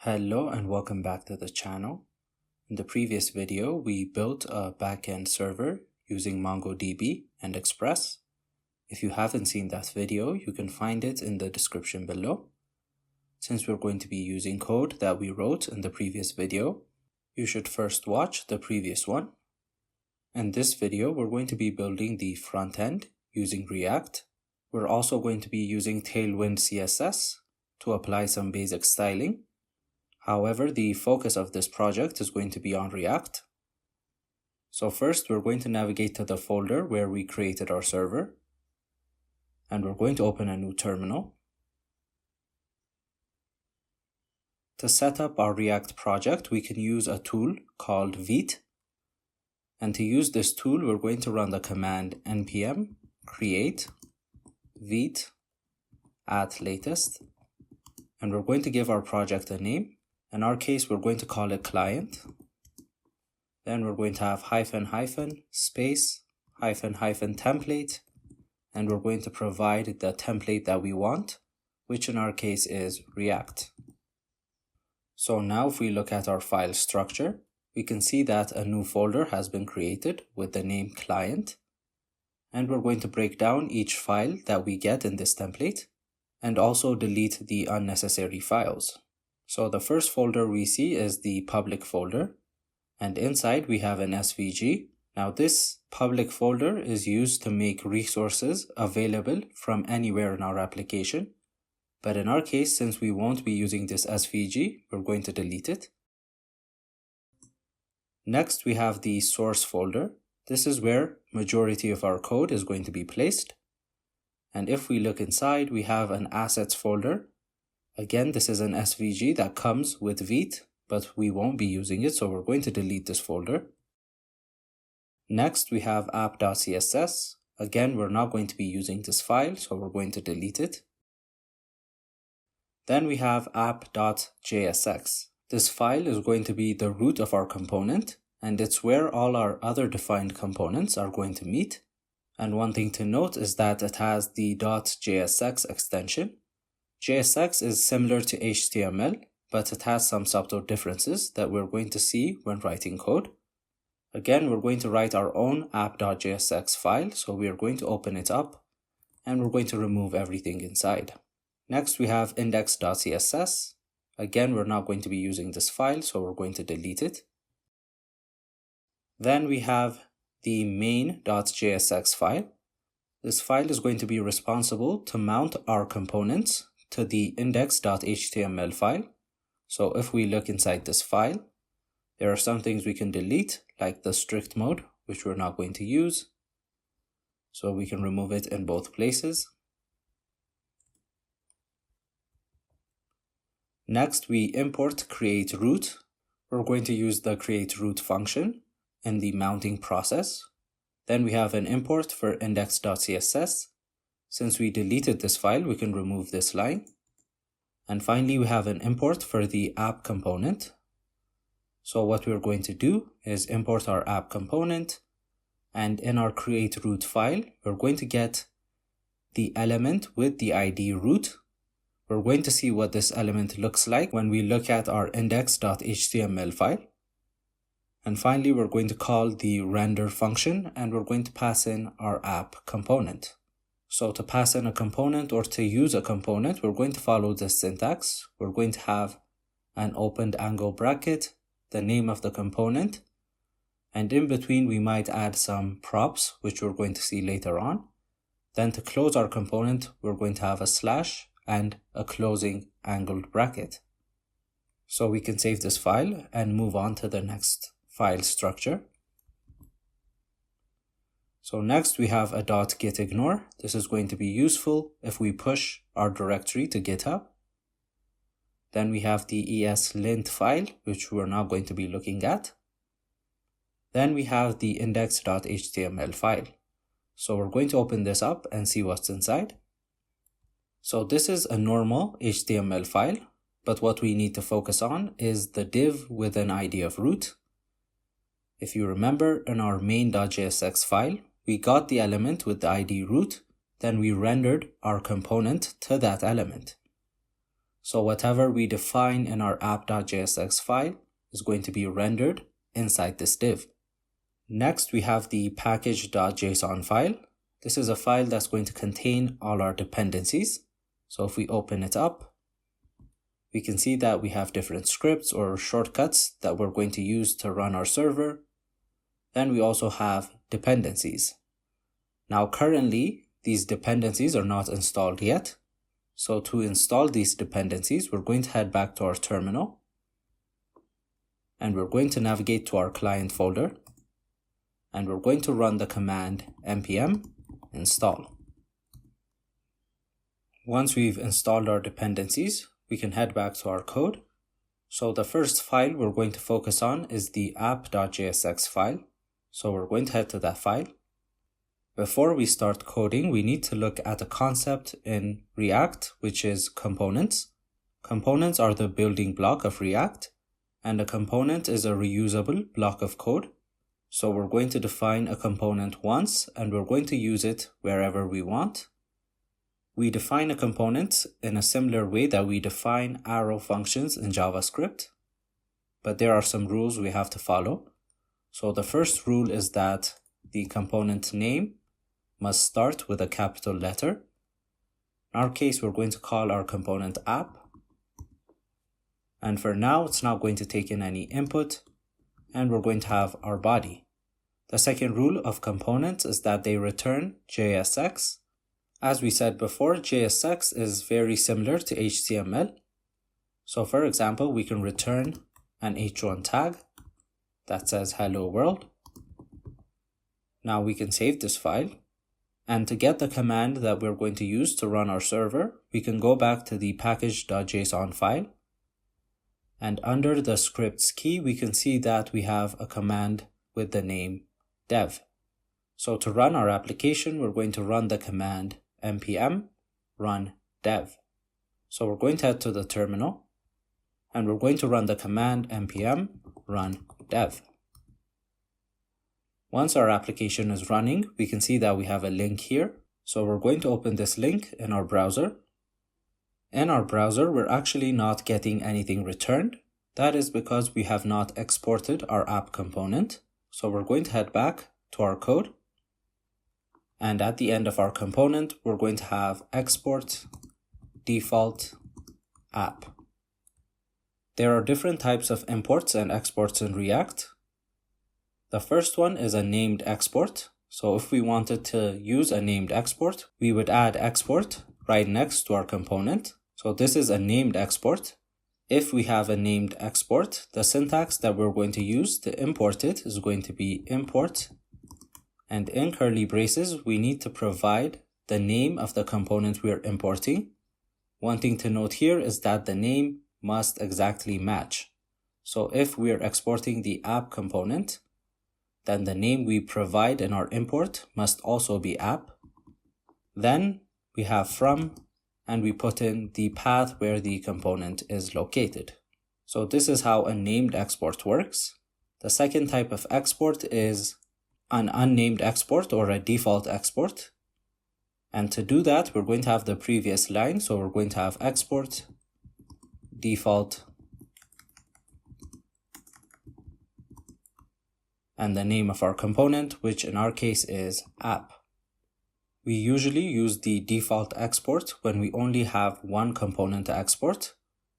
Hello and welcome back to the channel. In the previous video, we built a backend server using MongoDB and Express. If you haven't seen that video, you can find it in the description below. Since we're going to be using code that we wrote in the previous video, you should first watch the previous one. In this video, we're going to be building the front end using React. We're also going to be using Tailwind CSS to apply some basic styling. However, the focus of this project is going to be on React. So first, we're going to navigate to the folder where we created our server. And we're going to open a new terminal. To set up our React project, we can use a tool called Vite. And to use this tool, we're going to run the command npm create vite at latest. And we're going to give our project a name. In our case, we're going to call it client. Then we're going to have space template, and we're going to provide the template that we want, which in our case is React. So now if we look at our file structure, we can see that a new folder has been created with the name client, and we're going to break down each file that we get in this template and also delete the unnecessary files. So the first folder we see is the public folder, and inside we have an SVG. Now this public folder is used to make resources available from anywhere in our application. But in our case, since we won't be using this SVG, we're going to delete it. Next, we have the source folder. This is where majority of our code is going to be placed. And if we look inside, we have an assets folder. Again, this is an SVG that comes with Vite, but we won't be using it, so we're going to delete this folder. Next, we have app.css. Again, we're not going to be using this file, so we're going to delete it. Then we have app.jsx. This file is going to be the root of our component, and it's where all our other defined components are going to meet. And one thing to note is that it has the .jsx extension. JSX is similar to HTML, but it has some subtle differences that we're going to see when writing code. Again, we're going to write our own app.jsx file, so we are going to open it up, and we're going to remove everything inside. Next, we have index.css. Again, we're not going to be using this file, so we're going to delete it. Then we have the main.jsx file. This file is going to be responsible to mount our components to the index.html file. So if we look inside this file, there are some things we can delete, like the strict mode, which we're not going to use. So we can remove it in both places. Next, we import create root. We're going to use the create root function in the mounting process. Then we have an import for index.css. Since we deleted this file, we can remove this line. And finally, we have an import for the app component. So what we're going to do is import our app component. And in our create root file, we're going to get the element with the ID root. We're going to see what this element looks like when we look at our index.html file. And finally, we're going to call the render function, and we're going to pass in our app component. So to pass in a component or to use a component, we're going to follow this syntax. We're going to have an opened angle bracket, the name of the component, and in between we might add some props, which we're going to see later on. Then to close our component, we're going to have a slash and a closing angled bracket. So we can save this file and move on to the next file structure. So next we have a .gitignore. This is going to be useful if we push our directory to GitHub. Then we have the ESLint file, which we're not going to be looking at. Then we have the index.html file. So we're going to open this up and see what's inside. So this is a normal HTML file, but what we need to focus on is the div with an ID of root. If you remember, in our main.jsx file, we got the element with the ID root, then we rendered our component to that element. So whatever we define in our app.jsx file is going to be rendered inside this div. Next, we have the package.json file. This is a file that's going to contain all our dependencies. So if we open it up, we can see that we have different scripts or shortcuts that we're going to use to run our server. Then we also have dependencies. Now currently, these dependencies are not installed yet. So to install these dependencies, we're going to head back to our terminal. And we're going to navigate to our client folder. And we're going to run the command npm install. Once we've installed our dependencies, we can head back to our code. So the first file we're going to focus on is the app.jsx file. So we're going to head to that file. Before we start coding, we need to look at a concept in React, which is components. Components are the building block of React, and a component is a reusable block of code. So we're going to define a component once, and we're going to use it wherever we want. We define a component in a similar way that we define arrow functions in JavaScript, but there are some rules we have to follow. So the first rule is that the component name must start with a capital letter. In our case, we're going to call our component app. And for now, it's not going to take in any input, and we're going to have our body. The second rule of components is that they return JSX. As we said before, JSX is very similar to HTML. So for example, we can return an h1 tag that says hello world. Now we can save this file. And to get the command that we're going to use to run our server, we can go back to the package.json file. And under the scripts key, we can see that we have a command with the name dev. So to run our application, we're going to run the command npm run dev. So we're going to head to the terminal, and we're going to run the command npm run dev. Once our application is running, we can see that we have a link here. So we're going to open this link in our browser. In our browser, we're actually not getting anything returned. That is because we have not exported our app component. So we're going to head back to our code. And at the end of our component, we're going to have export default app. There are different types of imports and exports in React. The first one is a named export. So if we wanted to use a named export, we would add export right next to our component. So this is a named export. If we have a named export, the syntax that we're going to use to import it is going to be import. And in curly braces, we need to provide the name of the component we're importing. One thing to note here is that the name must exactly match. So if we're exporting the app component, then the name we provide in our import must also be app. Then we have from, and we put in the path where the component is located. So this is how a named export works. The second type of export is an unnamed export or a default export. And to do that, we're going to have the previous line. So we're going to have export default and the name of our component, which in our case is app. We usually use the default export when we only have one component to export,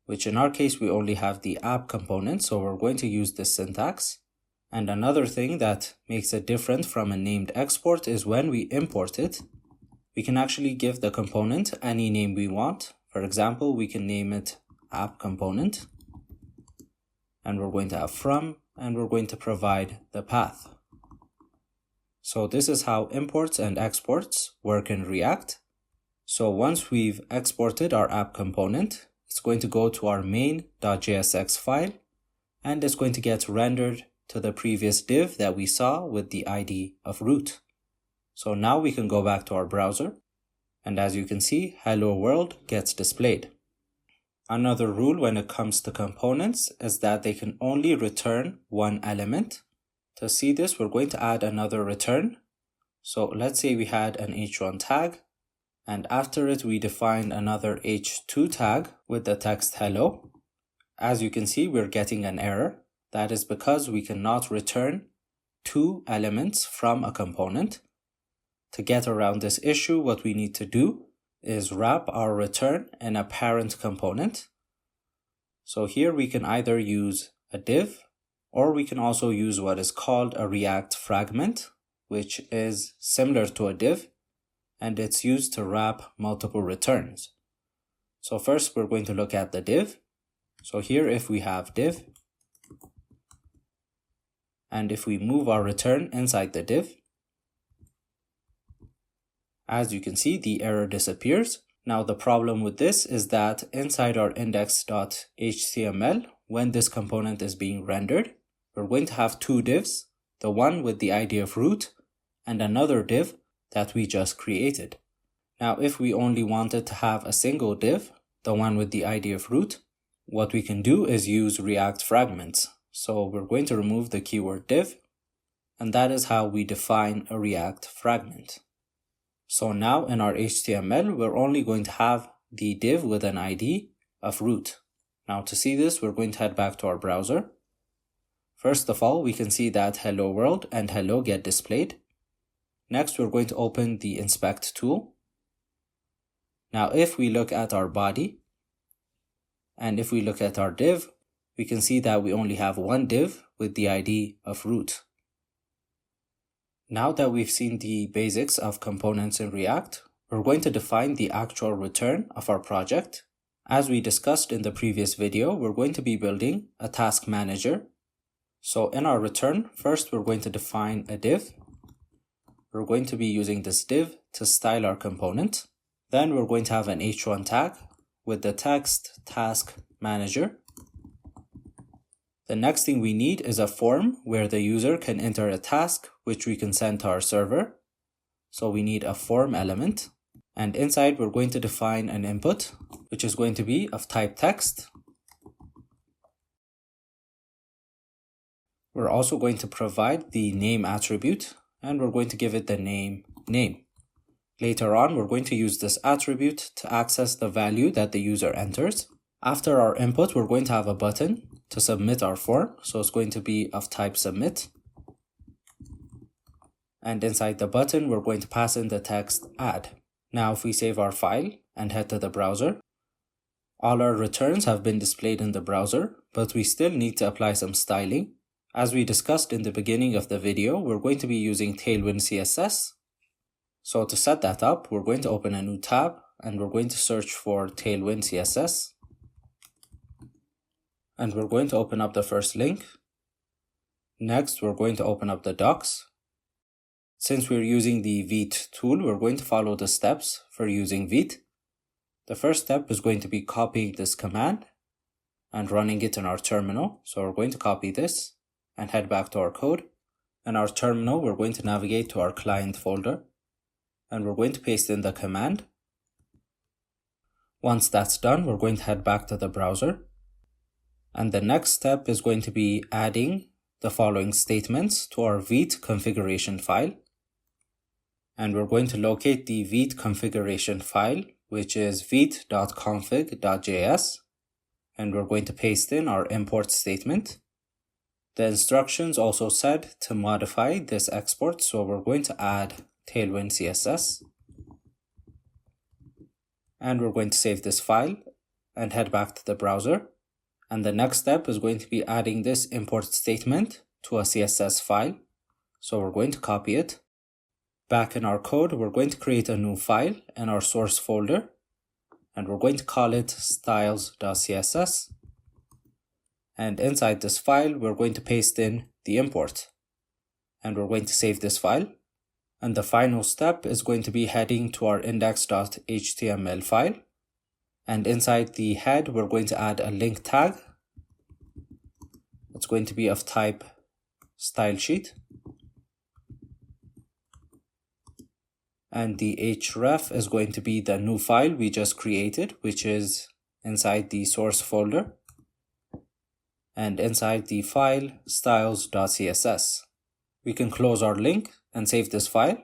which in our case, we only have the app component. So we're going to use this syntax. And another thing that makes it different from a named export is when we import it, we can actually give the component any name we want. For example, we can name it app component, and we're going to have from, and we're going to provide the path. So this is how imports and exports work in React. So once we've exported our app component, it's going to go to our main.jsx file, and it's going to get rendered to the previous div that we saw with the ID of root. So now we can go back to our browser, and as you can see, hello world gets displayed. Another rule when it comes to components is that they can only return one element. To see this, we're going to add another return. So let's say we had an h1 tag, And after it, we define another h2 tag with the text hello. As you can see, we're getting an error. That is because we cannot return 2 elements from a component. To get around this issue, what we need to do is wrap our return in a parent component. So here we can either use a div, or we can also use what is called a React fragment, which is similar to a div, and it's used to wrap multiple returns. So first we're going to look at the div. So here if we have div, and if we move our return inside the div, as you can see, the error disappears. Now the problem with this is that inside our index.html, when this component is being rendered, we're going to have 2 divs, the one with the ID of root and another div that we just created. Now if we only wanted to have a single div, the one with the ID of root, what we can do is use React fragments. So we're going to remove the keyword div, and that is how we define a React fragment. So now in our HTML, we're only going to have the div with an ID of root. Now to see this, we're going to head back to our browser. First of all, we can see that hello world and hello get displayed. Next, we're going to open the inspect tool. Now if we look at our body, and if we look at our div, we can see that we only have one div with the ID of root. Now that we've seen the basics of components in React, we're going to define the actual return of our project. As we discussed in the previous video, we're going to be building a task manager. So in our return, first we're going to define a div. We're going to be using this div to style our component. Then we're going to have an h1 tag with the text task manager. The next thing we need is a form where the user can enter a task which we can send to our server. So we need a form element, and inside we're going to define an input which is going to be of type text. We're also going to provide the name attribute, and we're going to give it the name. Later on, we're going to use this attribute to access the value that the user enters. After our input, we're going to have a button to submit our form. So it's going to be of type submit. And inside the button, we're going to pass in the text add. Now, if we save our file and head to the browser, all our returns have been displayed in the browser, but we still need to apply some styling. As we discussed in the beginning of the video, we're going to be using Tailwind CSS. So to set that up, we're going to open a new tab and we're going to search for Tailwind CSS. And we're going to open up the first link. Next, we're going to open up the docs. Since we're using the Vite tool, we're going to follow the steps for using Vite. The first step is going to be copying this command and running it in our terminal. So we're going to copy this and head back to our code. In our terminal, we're going to navigate to our client folder and we're going to paste in the command. Once that's done, we're going to head back to the browser. And the next step is going to be adding the following statements to our Vite configuration file. And we're going to locate the Vite configuration file, which is vite.config.js. And we're going to paste in our import statement. The instructions also said to modify this export, so we're going to add Tailwind CSS. And we're going to save this file and head back to the browser. And the next step is going to be adding this import statement to a CSS file. So we're going to copy it. Back in our code, we're going to create a new file in our source folder. And we're going to call it styles.css. And inside this file, we're going to paste in the import. And we're going to save this file. And the final step is going to be heading to our index.html file. And inside the head, we're going to add a link tag. It's going to be of type style sheet. And the href is going to be the new file we just created, which is inside the source folder. And inside the file styles.css. We can close our link and save this file.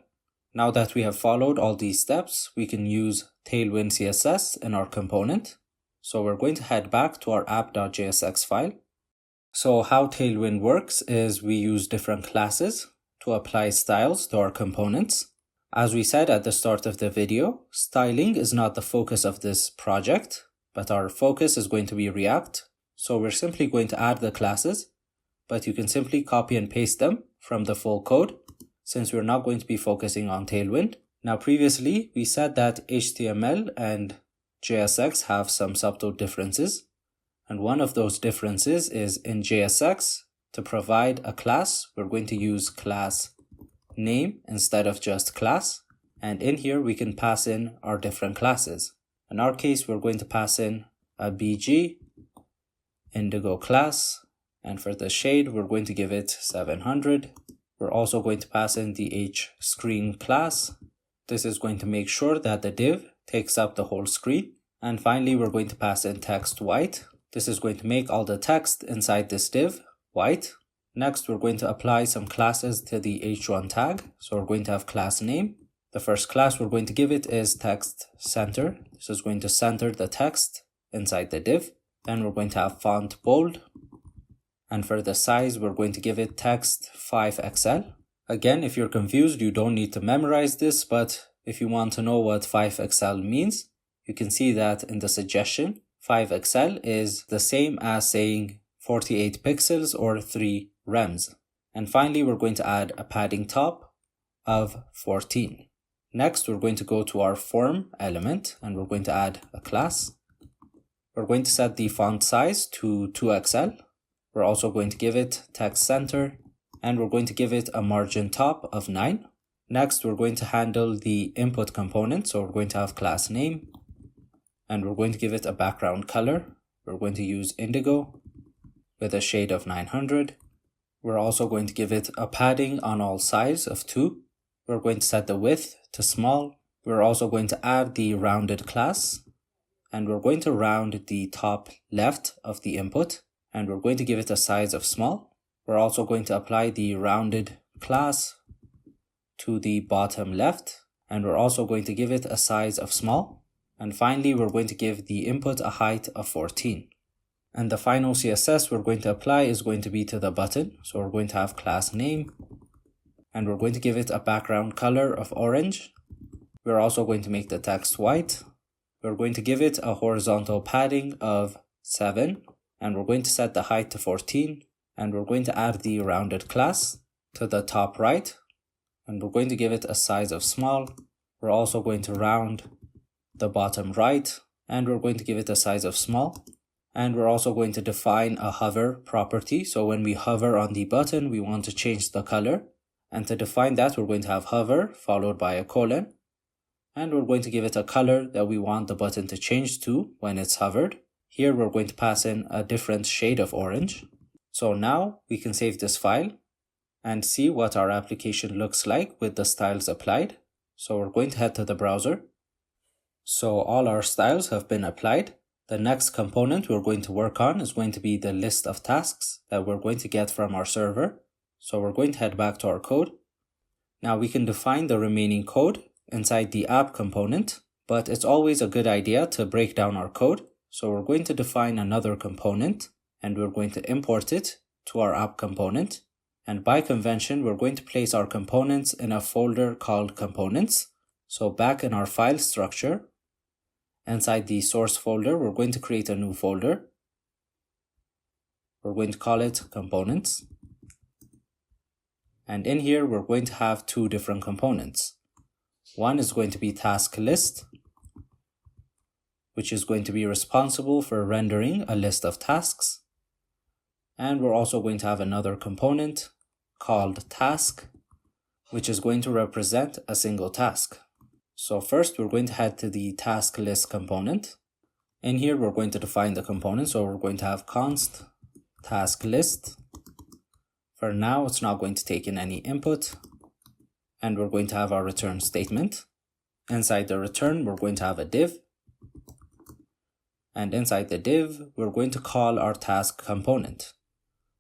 Now that we have followed all these steps, we can use Tailwind CSS in our component. So we're going to head back to our app.jsx file. So how Tailwind works is we use different classes to apply styles to our components. As we said at the start of the video, styling is not the focus of this project, but our focus is going to be React. So we're simply going to add the classes, but you can simply copy and paste them from the full code since we're not going to be focusing on Tailwind. Now previously, we said that HTML and JSX have some subtle differences. And one of those differences is in JSX, to provide a class, we're going to use class name instead of just class. And in here, we can pass in our different classes. In our case, we're going to pass in a BG, indigo class. And for the shade, we're going to give it 700. We're also going to pass in the hScreen class. This is going to make sure that the div takes up the whole screen. And finally, we're going to pass in text white. This is going to make all the text inside this div white. Next, we're going to apply some classes to the h1 tag. So we're going to have class name. The first class we're going to give it is text center. This is going to center the text inside the div. Then we're going to have font bold. And for the size, we're going to give it text 5XL. Again, if you're confused, you don't need to memorize this, but if you want to know what 5XL means, you can see that in the suggestion. 5XL is the same as saying 48 pixels or 3 rems. And finally, we're going to add a padding top of 14. Next, we're going to go to our form element and we're going to add a class. We're going to set the font size to 2XL. We're also going to give it text center and we're going to give it a margin top of 9. Next, we're going to handle the input component. So we're going to have class name and we're going to give it a background color. We're going to use indigo with a shade of 900. We're also going to give it a padding on all sides of 2. We're going to set the width to small. We're also going to add the rounded class and we're going to round the top left of the input. And we're going to give it a size of small. We're also going to apply the rounded class to the bottom left. And we're also going to give it a size of small. And finally, we're going to give the input a height of 14. And the final CSS we're going to apply is going to be to the button. So we're going to have class name. And we're going to give it a background color of orange. We're also going to make the text white. We're going to give it a horizontal padding of 7. And we're going to set the height to 14. And we're going to add the rounded class to the top right. And we're going to give it a size of small. We're also going to round the bottom right. And we're going to give it a size of small. And we're also going to define a hover property. So when we hover on the button, we want to change the color. And to define that, we're going to have hover followed by a colon. And we're going to give it a color that we want the button to change to when it's hovered. Here we're going to pass in a different shade of orange. So now we can save this file and see what our application looks like with the styles applied. So we're going to head to the browser. So all our styles have been applied. The next component we're going to work on is going to be the list of tasks that we're going to get from our server. So we're going to head back to our code. Now we can define the remaining code inside the app component, but it's always a good idea to break down our code. So we're going to define another component and we're going to import it to our app component. And by convention, we're going to place our components in a folder called components. So back in our file structure, inside the source folder, we're going to create a new folder. We're going to call it components. And in here, we're going to have 2 different components. One is going to be task list, which is going to be responsible for rendering a list of tasks. And we're also going to have another component called task, which is going to represent a single task. So first, we're going to head to the task list component. In here, we're going to define the component. So we're going to have const task list. For now, it's not going to take in any input. And we're going to have our return statement. Inside the return, we're going to have a div. And inside the div, we're going to call our task component.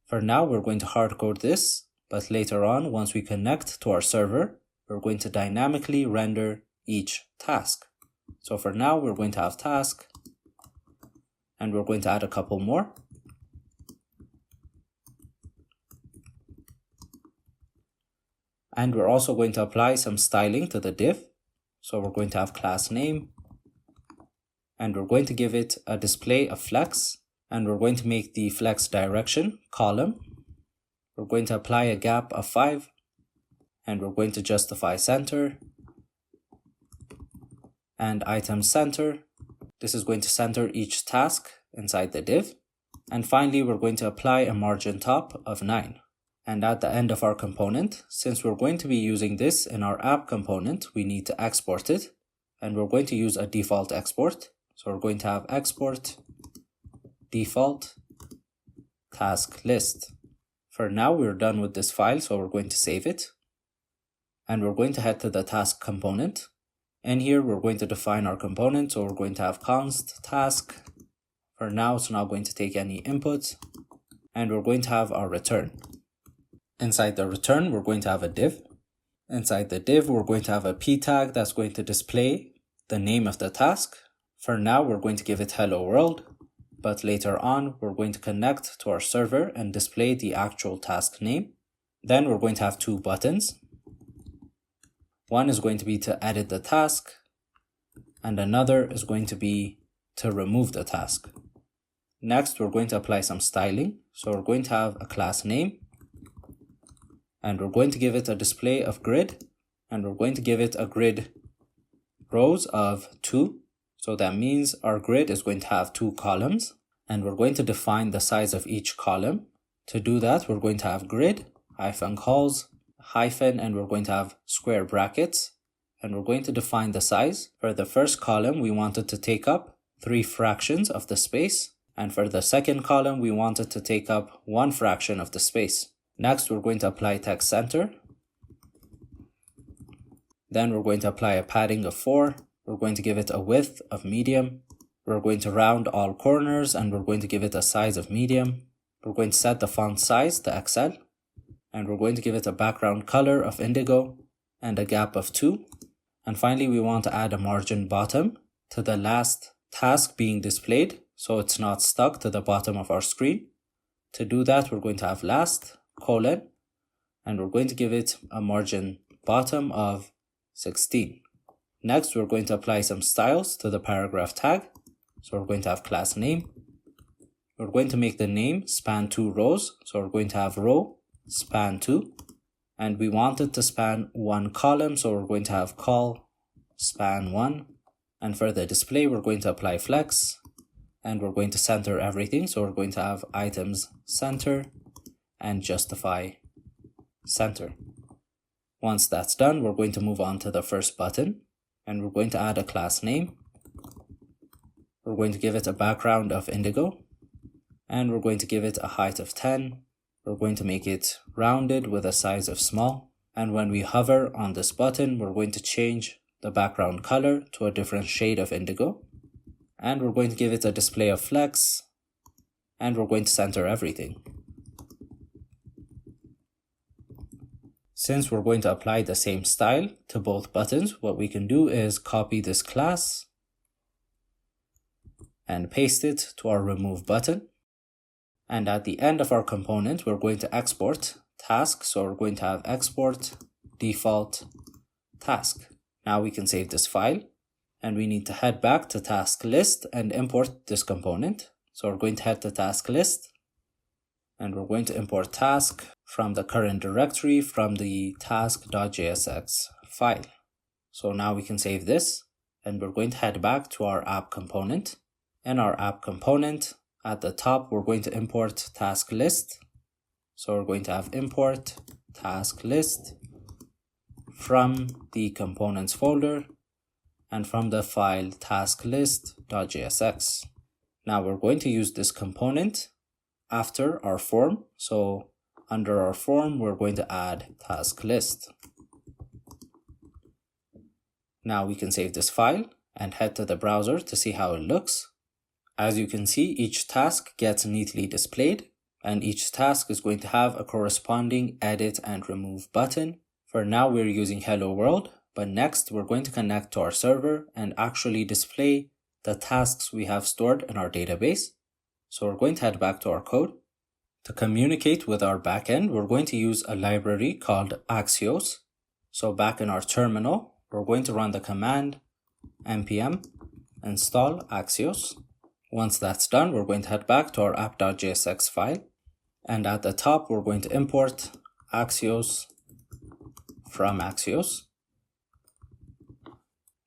For now, we're going to hardcode this, but later on, once we connect to our server, we're going to dynamically render each task. So for now, we're going to have task, and we're going to add a couple more. And we're also going to apply some styling to the div. So we're going to have class name, and we're going to give it a display of flex, and we're going to make the flex direction column. We're going to apply a gap of 5, and we're going to justify center and item center. This is going to center each task inside the div. And finally, we're going to apply a margin top of 9. And at the end of our component, since we're going to be using this in our app component, we need to export it. And we're going to use a default export. So we're going to have export default task list. For now, we're done with this file, so we're going to save it. And we're going to head to the task component. And here we're going to define our component. So we're going to have const task. For now, it's not going to take any input. And we're going to have our return. Inside the return, we're going to have a div. Inside the div, we're going to have a p tag that's going to display the name of the task. For now, we're going to give it hello world. But later on, we're going to connect to our server and display the actual task name. Then we're going to have 2 buttons. One is going to be to edit the task, and another is going to be to remove the task. Next, we're going to apply some styling. So we're going to have a class name, and we're going to give it a display of grid, and we're going to give it a grid rows of 2. So that means our grid is going to have 2 columns, and we're going to define the size of each column. To do that, we're going to have grid hyphen calls hyphen, and we're going to have square brackets, and we're going to define the size. For the first column, we want it to take up 3 fractions of the space, and for the second column, we want it to take up 1 fraction of the space. Next, we're going to apply text center. Then we're going to apply a padding of 4. We're going to give it a width of medium. We're going to round all corners, and we're going to give it a size of medium. We're going to set the font size to XL, and we're going to give it a background color of indigo and a gap of 2. And finally, we want to add a margin bottom to the last task being displayed, so it's not stuck to the bottom of our screen. To do that, we're going to have last colon, and we're going to give it a margin bottom of 16. Next, we're going to apply some styles to the paragraph tag. So we're going to have class name. We're going to make the name span 2 rows. So we're going to have row span 2. And we want it to span 1 column. So we're going to have col span 1. And for the display, we're going to apply flex. And we're going to center everything. So we're going to have items center and justify center. Once that's done, we're going to move on to the first button. And we're going to add a class name. We're going to give it a background of indigo. And we're going to give it a height of 10. We're going to make it rounded with a size of small. And when we hover on this button, we're going to change the background color to a different shade of indigo. And we're going to give it a display of flex. And we're going to center everything. Since we're going to apply the same style to both buttons, what we can do is copy this class and paste it to our remove button. And at the end of our component, we're going to export task. So we're going to have export default task. Now we can save this file, and we need to head back to task list and import this component. So we're going to head to task list, and we're going to import task from the current directory from the task.jsx file. So now we can save this, and we're going to head back to our app component. In our app component, at the top, we're going to import task list. So we're going to have import task list from the components folder and from the file tasklist.jsx. Now we're going to use this component after our form. So under our form, we're going to add task list. Now we can save this file and head to the browser to see how it looks. As you can see, each task gets neatly displayed, and each task is going to have a corresponding edit and remove button For now, we're using hello world, but next we're going to connect to our server and actually display the tasks we have stored in our database. So we're going to head back to our code. To communicate with our backend, we're going to use a library called Axios. So back in our terminal, we're going to run the command npm install Axios. Once that's done, we're going to head back to our app.jsx file. And at the top, we're going to import Axios from Axios.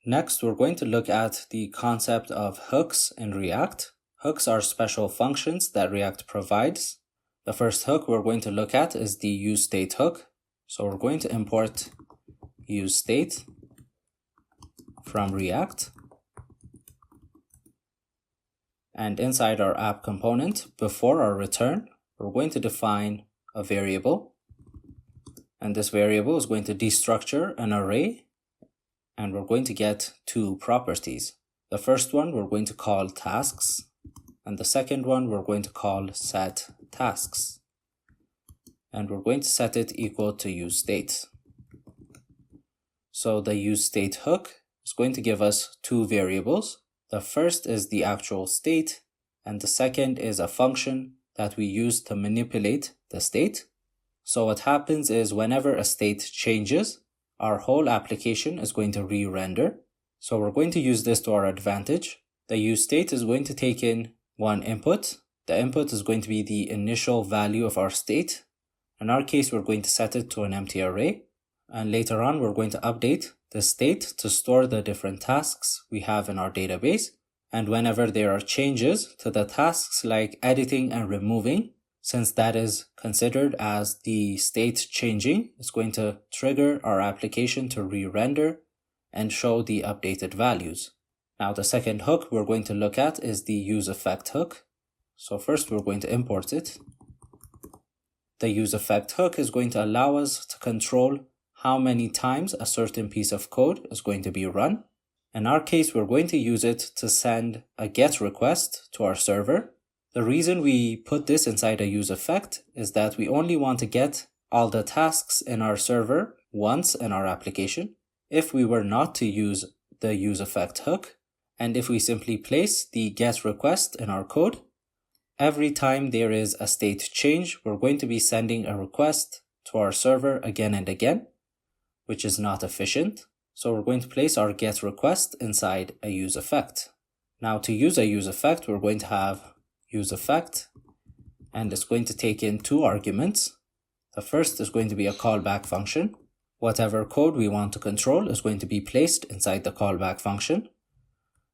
Next, we're going to look at the concept of hooks in React. Hooks are special functions that React provides. The first hook we're going to look at is the useState hook. So we're going to import useState from React. And inside our app component, before our return, we're going to define a variable. And this variable is going to destructure an array. And we're going to get two properties. The first one we're going to call tasks. And the second one we're going to call set tasks. And we're going to set it equal to useState. So the useState hook is going to give us two variables. The first is the actual state, and the second is a function that we use to manipulate the state. So what happens is whenever a state changes, our whole application is going to re-render. So we're going to use this to our advantage. The useState is going to take in one input. The input is going to be the initial value of our state. In our case, we're going to set it to an empty array. And later on, we're going to update the state to store the different tasks we have in our database. And whenever there are changes to the tasks like editing and removing, since that is considered as the state changing, it's going to trigger our application to re-render and show the updated values. Now the second hook we're going to look at is the useEffect hook. So first we're going to import it. The useEffect hook is going to allow us to control how many times a certain piece of code is going to be run. In our case, we're going to use it to send a GET request to our server. The reason we put this inside a useEffect is that we only want to get all the tasks in our server once in our application. If we were not to use the useEffect hook, and if we simply place the GET request in our code, every time there is a state change, we're going to be sending a request to our server again and again, which is not efficient. So we're going to place our GET request inside a useEffect. Now to use a useEffect, we're going to have useEffect, and it's going to take in two arguments. The first is going to be a callback function. Whatever code we want to control is going to be placed inside the callback function.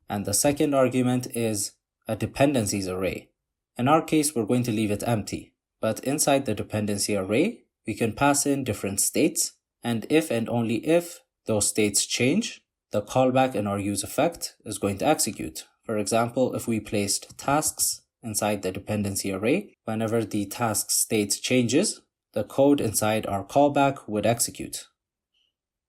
And the second argument is a dependencies array. In our case, we're going to leave it empty, but inside the dependency array, we can pass in different states, and if and only if those states change, the callback in our useEffect is going to execute. For example, if we placed tasks inside the dependency array, whenever the task state changes, the code inside our callback would execute.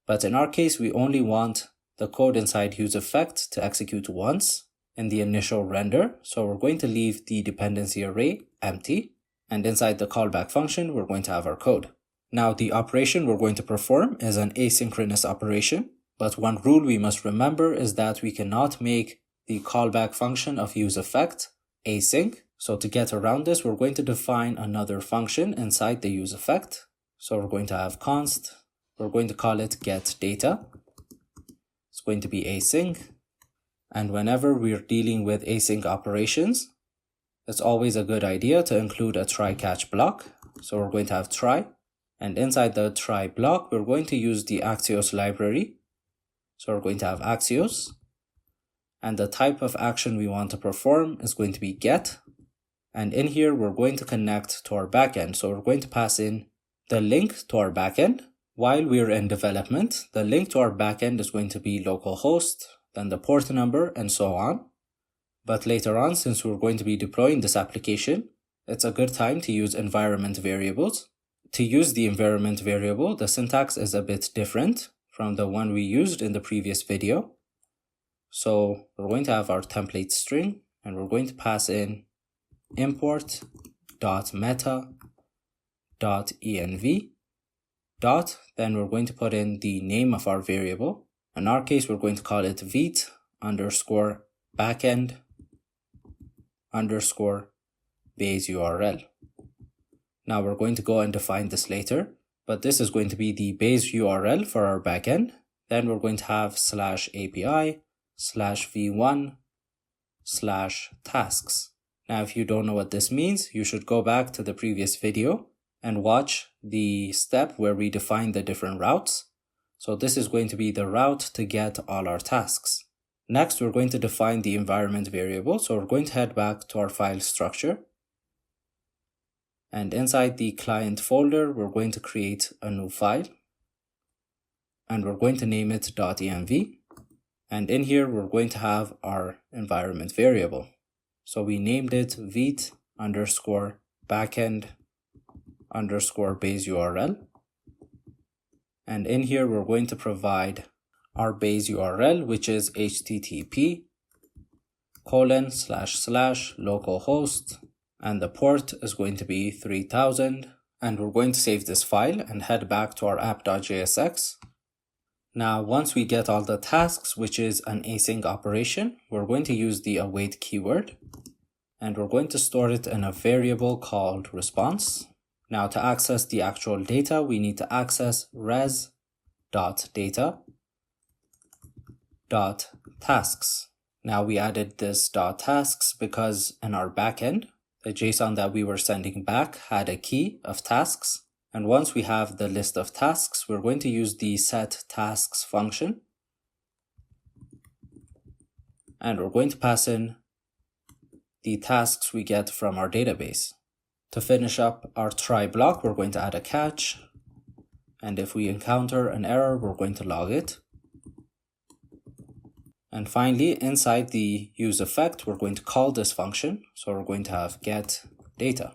But in our case, we only want the code inside useEffect to execute once in the initial render. So we're going to leave the dependency array empty, and inside the callback function, we're going to have our code. Now the operation we're going to perform is an asynchronous operation, but one rule we must remember is that we cannot make the callback function of useEffect async. So to get around this, we're going to define another function inside the useEffect. So we're going to have const, we're going to call it getData. It's going to be async. And whenever we're dealing with async operations, it's always a good idea to include a try-catch block. So we're going to have try. And inside the try block, we're going to use the Axios library. So we're going to have Axios. And the type of action we want to perform is going to be get. And in here, we're going to connect to our backend. So we're going to pass in the link to our backend. While we're in development, the link to our backend is going to be localhost, then the port number, and so on. But later on, since we're going to be deploying this application, it's a good time to use environment variables. To use the environment variable, the syntax is a bit different from the one we used in the previous video. So we're going to have our template string, and we're going to pass in import.meta.env. dot, then we're going to put in the name of our variable. In our case, we're going to call it vt underscore backend underscore base URL. Now we're going to go and define this later, but this is going to be the base URL for our backend. Then we're going to have /API/v1/tasks. Now, if you don't know what this means, you should go back to the previous video and watch the step where we define the different routes. So this is going to be the route to get all our tasks. Next, we're going to define the environment variable. So we're going to head back to our file structure. And inside the client folder, we're going to create a new file. And we're going to name it .env. And in here, we're going to have our environment variable. So we named it vt underscore backend underscore base URL. And in here, we're going to provide our base URL, which is http://localhost, and the port is going to be 3000. And we're going to save this file and head back to our app.jsx. Now, once we get all the tasks, which is an async operation, we're going to use the await keyword, and we're going to store it in a variable called response. Now, to access the actual data, we need to access res.data.tasks. Now, we added this .tasks because in our backend, the JSON that we were sending back had a key of tasks. And once we have the list of tasks, we're going to use the setTasks function. And we're going to pass in the tasks we get from our database. To finish up our try block, we're going to add a catch. And if we encounter an error, we're going to log it. And finally, inside the useEffect, we're going to call this function. So we're going to have getData.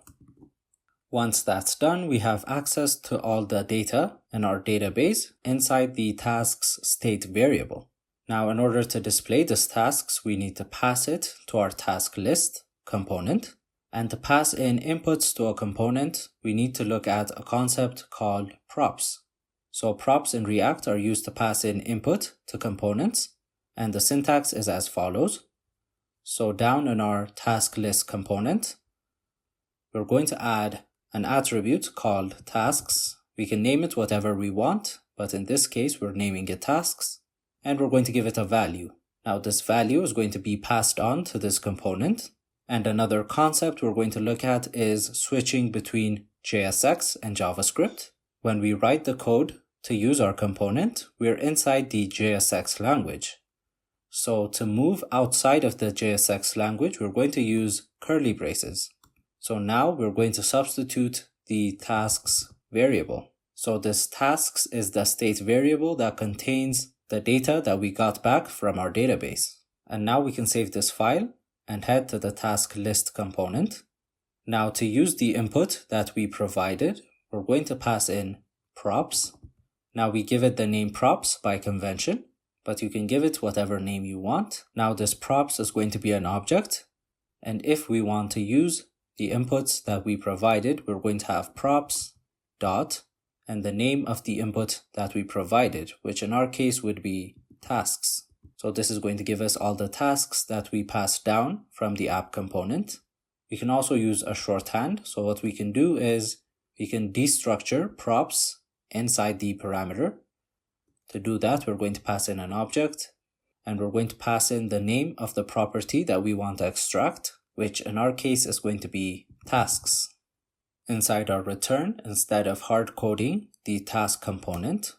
Once that's done, we have access to all the data in our database inside the tasks state variable. Now, in order to display these tasks, we need to pass it to our task list component. And to pass in inputs to a component, we need to look at a concept called props. So props in React are used to pass in input to components, and the syntax is as follows. So down in our task list component, we're going to add an attribute called tasks. We can name it whatever we want, but in this case, we're naming it tasks, and we're going to give it a value. Now, this value is going to be passed on to this component. And another concept we're going to look at is switching between JSX and JavaScript. When we write the code to use our component, we're inside the JSX language. So to move outside of the JSX language, we're going to use curly braces. So now we're going to substitute the tasks variable. So this tasks is the state variable that contains the data that we got back from our database. And now we can save this file and head to the task list component. Now, to use the input that we provided, we're going to pass in props. Now we give it the name props by convention, but you can give it whatever name you want. Now this props is going to be an object. And if we want to use the inputs that we provided, we're going to have props dot and the name of the input that we provided, which in our case would be tasks. So this is going to give us all the tasks that we passed down from the app component. We can also use a shorthand. So what we can do is we can destructure props inside the parameter. To do that, we're going to pass in an object, and we're going to pass in the name of the property that we want to extract, which in our case is going to be tasks. Inside our return, instead of hard coding the task component,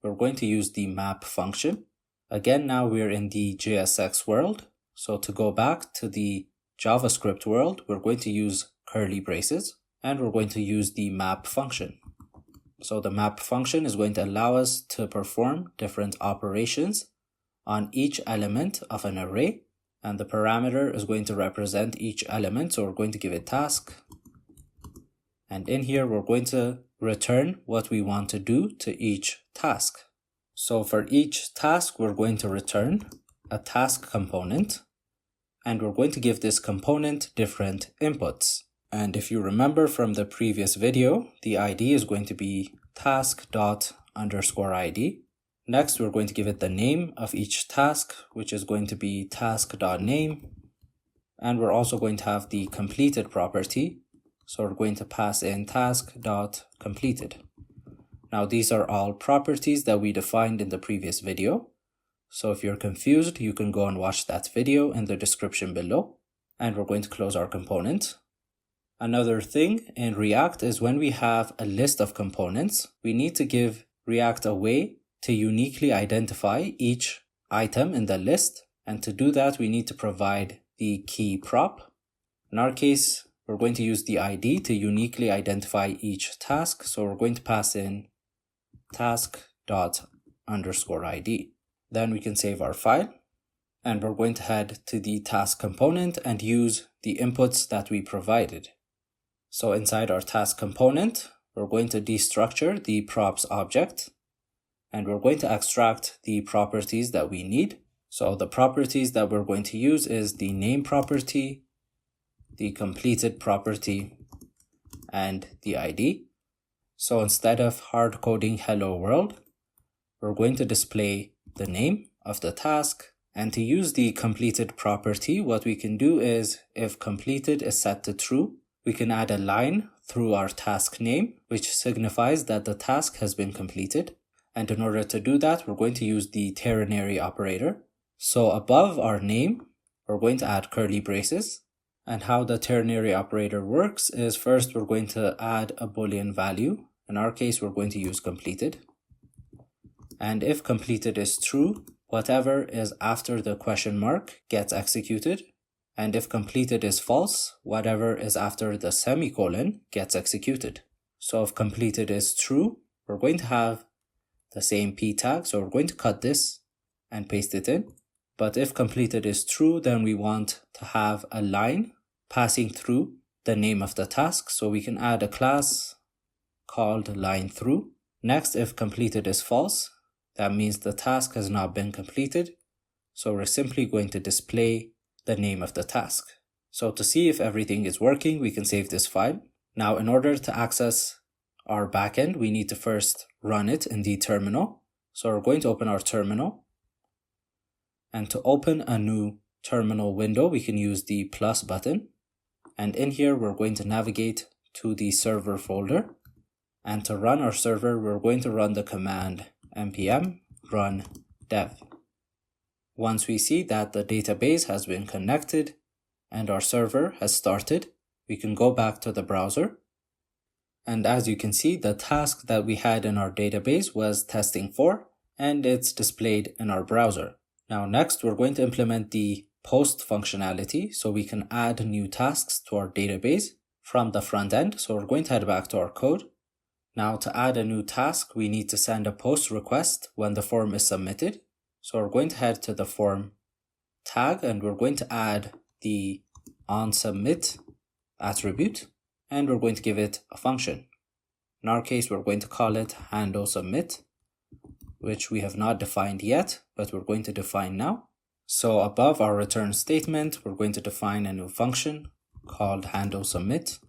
we're going to use the map function. Again, now we're in the JSX world. So to go back to the JavaScript world, we're going to use curly braces, and we're going to use the map function. So the map function is going to allow us to perform different operations on each element of an array, and the parameter is going to represent each element. So we're going to give it task. And in here, we're going to return what we want to do to each task. So for each task, we're going to return a task component, and we're going to give this component different inputs. And if you remember from the previous video, the ID is going to be task._id. Next, we're going to give it the name of each task, which is going to be task.name. And we're also going to have the completed property. So we're going to pass in task.completed. Now these are all properties that we defined in the previous video. So if you're confused, you can go and watch that video in the description below. And we're going to close our component. Another thing in React is when we have a list of components, we need to give React a way to uniquely identify each item in the list. And to do that, we need to provide the key prop. In our case, we're going to use the ID to uniquely identify each task. So we're going to pass in task._id. Then we can save our file. And we're going to head to the task component and use the inputs that we provided. So inside our task component, we're going to destructure the props object. And we're going to extract the properties that we need. So the properties that we're going to use is the name property, the completed property, and the ID. So instead of hard coding hello world, we're going to display the name of the task. And to use the completed property, what we can do is if completed is set to true, we can add a line through our task name, which signifies that the task has been completed. And in order to do that, we're going to use the ternary operator. So above our name, we're going to add curly braces. And how the ternary operator works is first we're going to add a Boolean value. In our case, we're going to use completed. And if completed is true, whatever is after the question mark gets executed. And if completed is false, whatever is after the semicolon gets executed. So if completed is true, we're going to have the same p tag. So we're going to cut this and paste it in. But if completed is true, then we want to have a line passing through the name of the task. So we can add a class called lineThrough. Next, if completed is false, that means the task has not been completed. So we're simply going to display the name of the task. So to see if everything is working, we can save this file. Now, in order to access our backend, we need to first run it in the terminal. So we're going to open our terminal. And to open a new terminal window, we can use the plus button. And in here, we're going to navigate to the server folder. And to run our server, we're going to run the command npm run dev. Once we see that the database has been connected and our server has started, we can go back to the browser. And as you can see, the task that we had in our database was testing4, and it's displayed in our browser. Now next, we're going to implement the post functionality so we can add new tasks to our database from the front end. So we're going to head back to our code. Now to add a new task, we need to send a post request when the form is submitted. So we're going to head to the form tag and we're going to add the onSubmit attribute and we're going to give it a function. In our case, we're going to call it handleSubmit, which we have not defined yet, but we're going to define now. So above our return statement, we're going to define a new function called handleSubmit,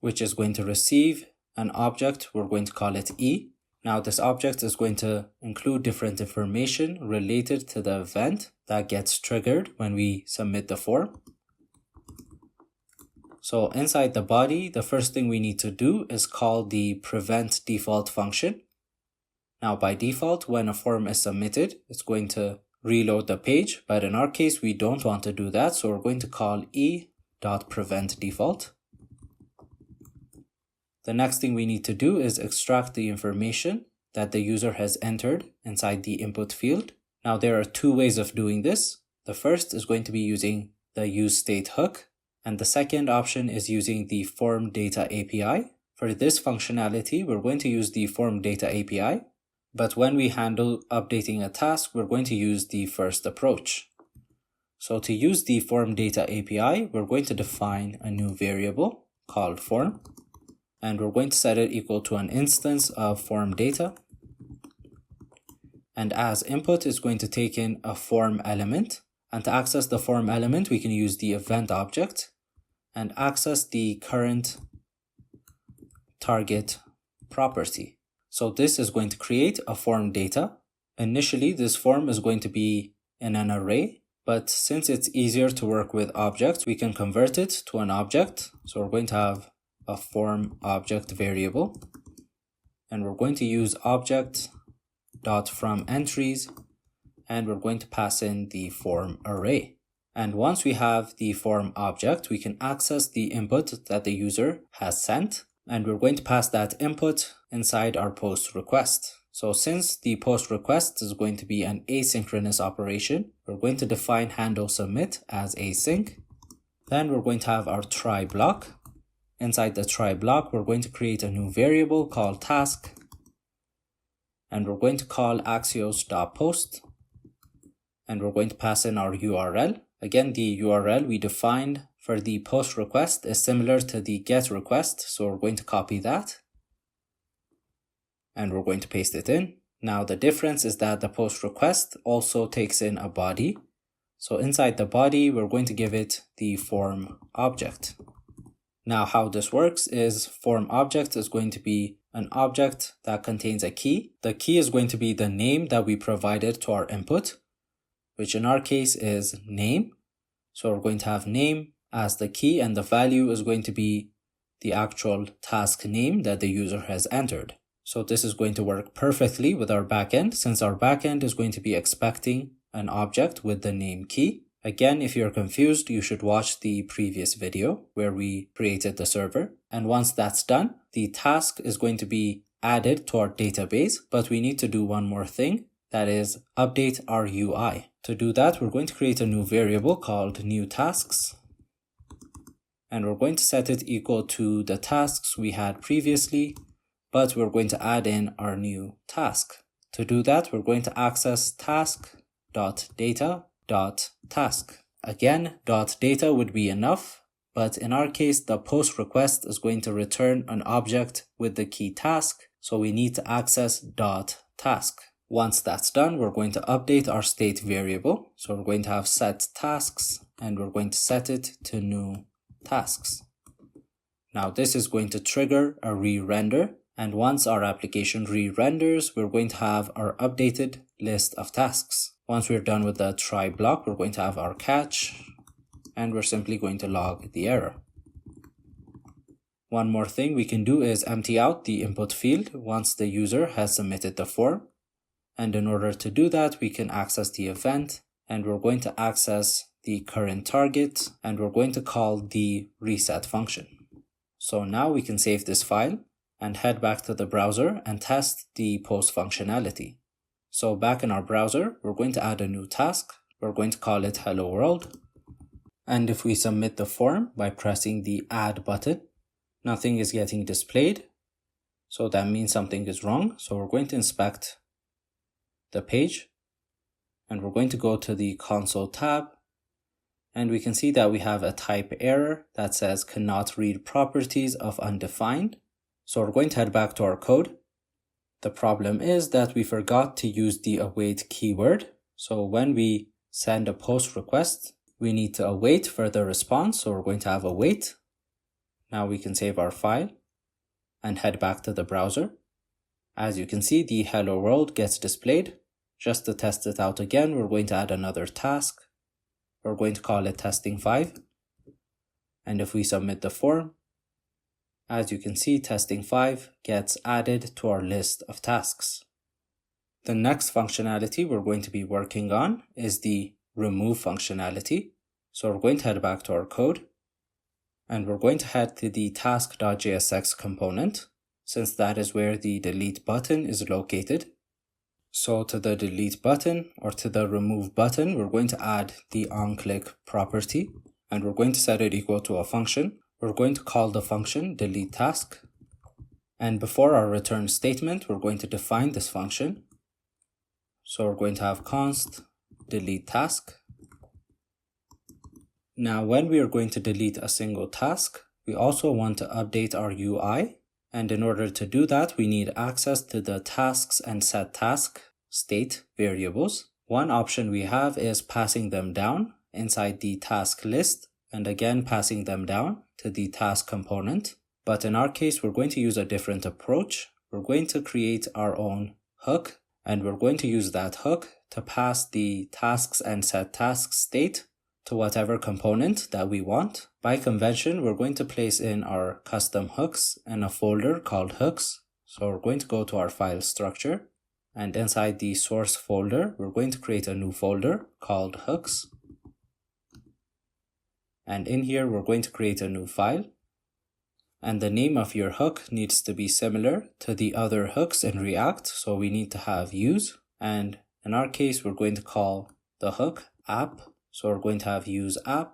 which is going to receive an object. We're going to call it E. Now this object is going to include different information related to the event that gets triggered when we submit the form. So inside the body, the first thing we need to do is call the prevent default function. Now by default, when a form is submitted, it's going to reload the page, but in our case, we don't want to do that. So we're going to call e.preventDefault. The next thing we need to do is extract the information that the user has entered inside the input field. Now there are two ways of doing this. The first is going to be using the useState hook, and the second option is using the FormData API. For this functionality, we're going to use the FormData API, but when we handle updating a task, we're going to use the first approach. So to use the FormData API, we're going to define a new variable called form. And we're going to set it equal to an instance of form data. And as input is going to take in a form element. And to access the form element, we can use the event object and access the current target property. So this is going to create a form data. Initially, this form is going to be in an array, but since it's easier to work with objects, we can convert it to an object. So we're going to have a form object variable, and we're going to use object.fromEntries, and we're going to pass in the form array. And once we have the form object, we can access the input that the user has sent, and we're going to pass that input inside our post request. So since the post request is going to be an asynchronous operation, we're going to define handle submit as async. Then we're going to have our try block. Inside the try block, we're going to create a new variable called task, and we're going to call axios.post, and we're going to pass in our URL. Again, the URL we defined for the post request is similar to the get request, so we're going to copy that and we're going to paste it in. Now the difference is that the post request also takes in a body. So inside the body, we're going to give it the form object. Now how this works is form object is going to be an object that contains a key. The key is going to be the name that we provided to our input, which in our case is name. So we're going to have name as the key, and the value is going to be the actual task name that the user has entered. So this is going to work perfectly with our backend, since our backend is going to be expecting an object with the name key. Again, if you're confused, you should watch the previous video where we created the server. And once that's done, the task is going to be added to our database, but we need to do one more thing, that is update our UI. To do that, we're going to create a new variable called new tasks, and we're going to set it equal to the tasks we had previously, but we're going to add in our new task. To do that, we're going to access task.data.task. Again, .data would be enough, but in our case, the post request is going to return an object with the key task, so we need to access .task. Once that's done, we're going to update our state variable. So we're going to have set tasks, and we're going to set it to new tasks. Now this is going to trigger a re-render, and once our application re-renders, we're going to have our updated list of tasks. Once we're done with the try block, we're going to have our catch, and we're simply going to log the error. One more thing we can do is empty out the input field once the user has submitted the form. And in order to do that, we can access the event, and we're going to access the current target, and we're going to call the reset function. So now we can save this file and head back to the browser and test the post functionality. So back in our browser, we're going to add a new task. We're going to call it hello world. And if we submit the form by pressing the add button, nothing is getting displayed. So that means something is wrong. So we're going to inspect the page, and we're going to go to the console tab, and we can see that we have a type error that says cannot read properties of undefined. So we're going to head back to our code. The problem is that we forgot to use the await keyword. So when we send a post request, we need to await further response. So we're going to have await. Now we can save our file and head back to the browser. As you can see, the hello world gets displayed. Just to test it out again, we're going to add another task. We're going to call it testing 5. And if we submit the form, as you can see, testing 5 gets added to our list of tasks. The next functionality we're going to be working on is the remove functionality. So we're going to head back to our code, and we're going to head to the task.jsx component, since that is where the delete button is located. So to the delete button, or to the remove button, we're going to add the onClick property, and we're going to set it equal to a function. We're going to call the function delete task, and before our return statement, we're going to define this function. So we're going to have const delete task. Now when we are going to delete a single task, we also want to update our UI. And in order to do that, we need access to the tasks and set task state variables. One option we have is passing them down inside the task list, and again passing them down to the task component. But in our case, we're going to use a different approach. We're going to create our own hook, and we're going to use that hook to pass the tasks and set tasks state to whatever component that we want. By convention, we're going to place in our custom hooks in a folder called hooks. So we're going to go to our file structure, and inside the source folder, we're going to create a new folder called hooks. And in here, we're going to create a new file. And the name of your hook needs to be similar to the other hooks in React. So we need to have use. And in our case, we're going to call the hook app. So we're going to have useApp.js.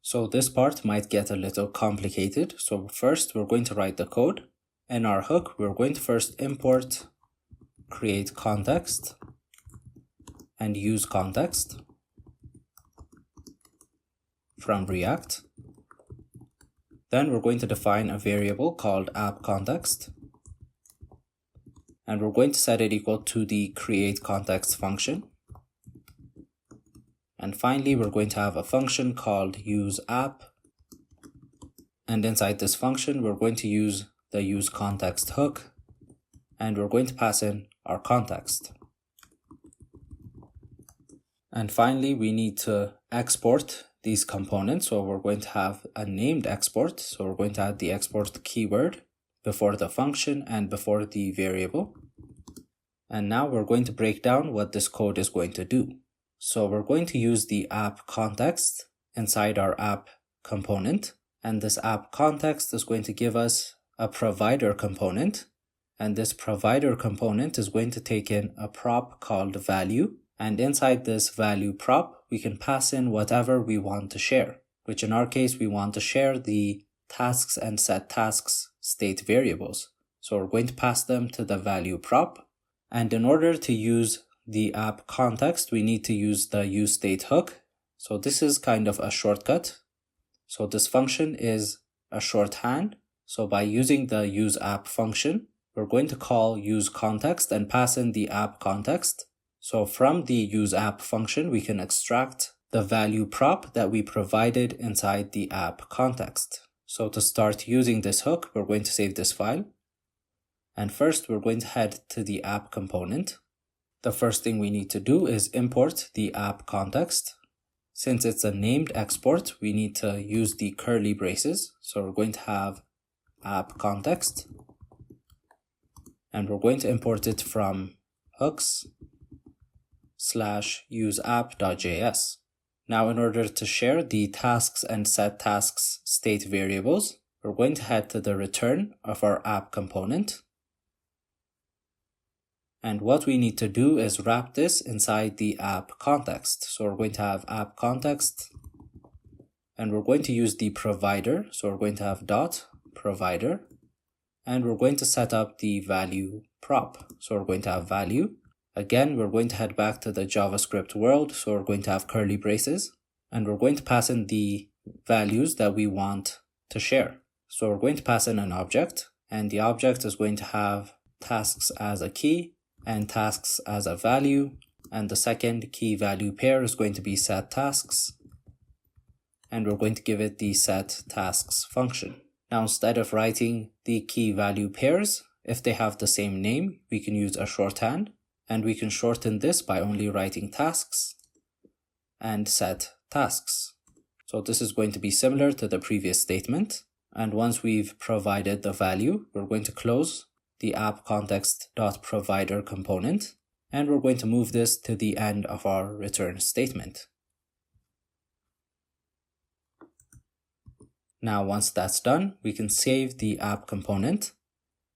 So this part might get a little complicated. So first, we're going to write the code. In our hook, we're going to first import create context and use context from React. Then we're going to define a variable called app context, and we're going to set it equal to the create context function. And finally, we're going to have a function called useApp, and inside this function, we're going to use the use context hook, and we're going to pass in our context. And finally, we need to export these components. So we're going to have a named export. So we're going to add the export keyword before the function and before the variable. And now we're going to break down what this code is going to do. So we're going to use the app context inside our app component. And this app context is going to give us a provider component. And this provider component is going to take in a prop called value. And inside this value prop, we can pass in whatever we want to share, which in our case, we want to share the tasks and set tasks state variables. So we're going to pass them to the value prop. And in order to use the app context, we need to use the useState hook. So this is kind of a shortcut. So this function is a shorthand. So by using the useApp function, we're going to call useContext and pass in the app context. So from the useApp function, we can extract the value prop that we provided inside the app context. So to start using this hook, we're going to save this file. And first, we're going to head to the app component. The first thing we need to do is import the app context. Since it's a named export, we need to use the curly braces. So we're going to have app context. And we're going to import it from hooks/useApp.js. Now, in order to share the tasks and set tasks state variables, we're going to head to the return of our app component. And what we need to do is wrap this inside the app context. So we're going to have app context, and we're going to use the provider. So we're going to have dot provider, and we're going to set up the value prop. So we're going to have value. Again, we're going to head back to the JavaScript world. So we're going to have curly braces, and we're going to pass in the values that we want to share. So we're going to pass in an object, and the object is going to have tasks as a key and tasks as a value. And the second key value pair is going to be set tasks. And we're going to give it the set tasks function. Now, instead of writing the key value pairs, if they have the same name, we can use a shorthand. And we can shorten this by only writing tasks and set tasks. So this is going to be similar to the previous statement. And once we've provided the value, we're going to close the app context.provider component. And we're going to move this to the end of our return statement. Now, once that's done, we can save the app component.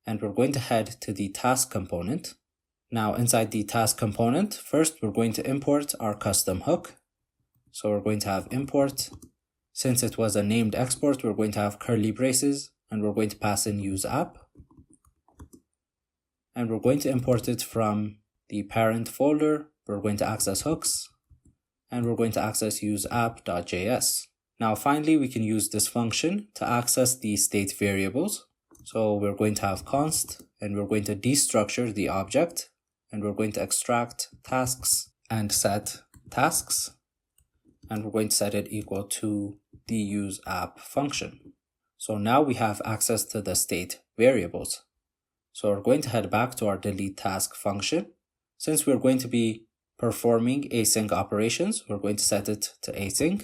And we're going to head to the task component. Now, inside the task component, first we're going to import our custom hook. So we're going to have import. Since it was a named export, we're going to have curly braces, and we're going to pass in useApp. And we're going to import it from the parent folder. We're going to access hooks, and we're going to access useApp.js. Now, finally, we can use this function to access the state variables. So we're going to have const, and we're going to destructure the object. And we're going to extract tasks and set tasks. And we're going to set it equal to the useApp function. So now we have access to the state variables. So we're going to head back to our delete task function. Since we're going to be performing async operations, we're going to set it to async.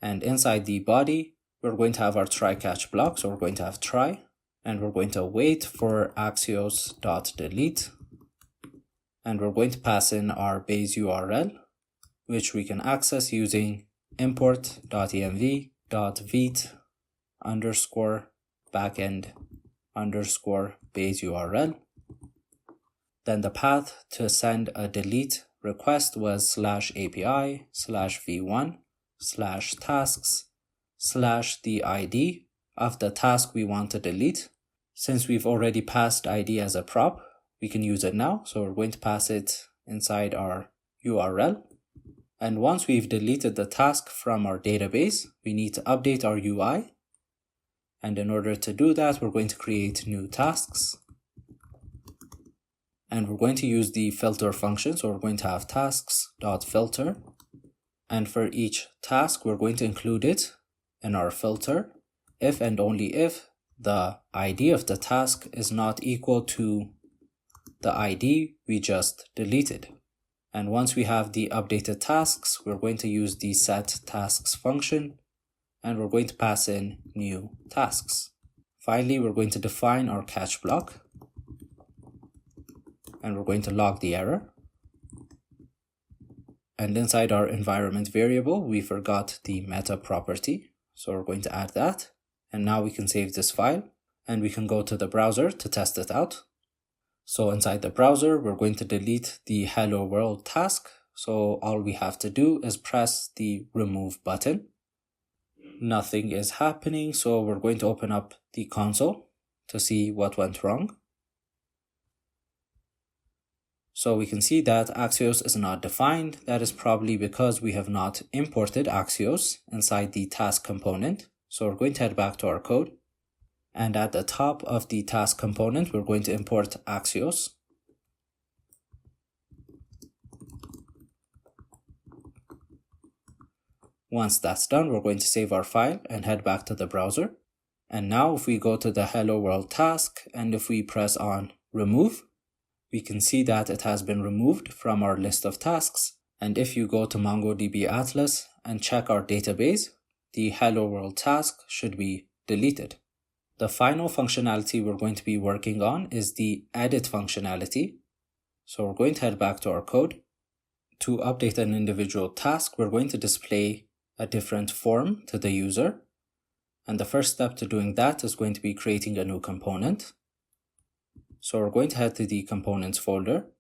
And inside the body, we're going to have our try catch block. So we're going to have try, and we're going to wait for axios.delete. And we're going to pass in our base URL, which we can access using import.env.vt_backend_base URL. Then the path to send a delete request was /API/v1/tasks/the ID of the task we want to delete. Since we've already passed ID as a prop, we can use it now. So we're going to pass it inside our URL. And once we've deleted the task from our database, we need to update our UI. And in order to do that, we're going to create new tasks. And we're going to use the filter function. So we're going to have tasks.filter. And for each task, we're going to include it in our filter if and only if the ID of the task is not equal to the ID we just deleted. And once we have the updated tasks, we're going to use the set tasks function, and we're going to pass in new tasks. Finally, we're going to define our catch block, and we're going to log the error. And inside our environment variable, we forgot the meta property. So we're going to add that. And now we can save this file, and we can go to the browser to test it out. So inside the browser, we're going to delete the hello world task. So all we have to do is press the remove button. Nothing is happening, so we're going to open up the console to see what went wrong. So we can see that Axios is not defined. That is probably because we have not imported Axios inside the task component. So we're going to head back to our code. And at the top of the task component, we're going to import Axios. Once that's done, we're going to save our file and head back to the browser. And now if we go to the hello world task, and if we press on remove, we can see that it has been removed from our list of tasks. And if you go to MongoDB Atlas and check our database, the hello world task should be deleted. The final functionality we're going to be working on is the edit functionality. So we're going to head back to our code. To update an individual task, we're going to display a different form to the user. And the first step to doing that is going to be creating a new component. So we're going to head to the components folder,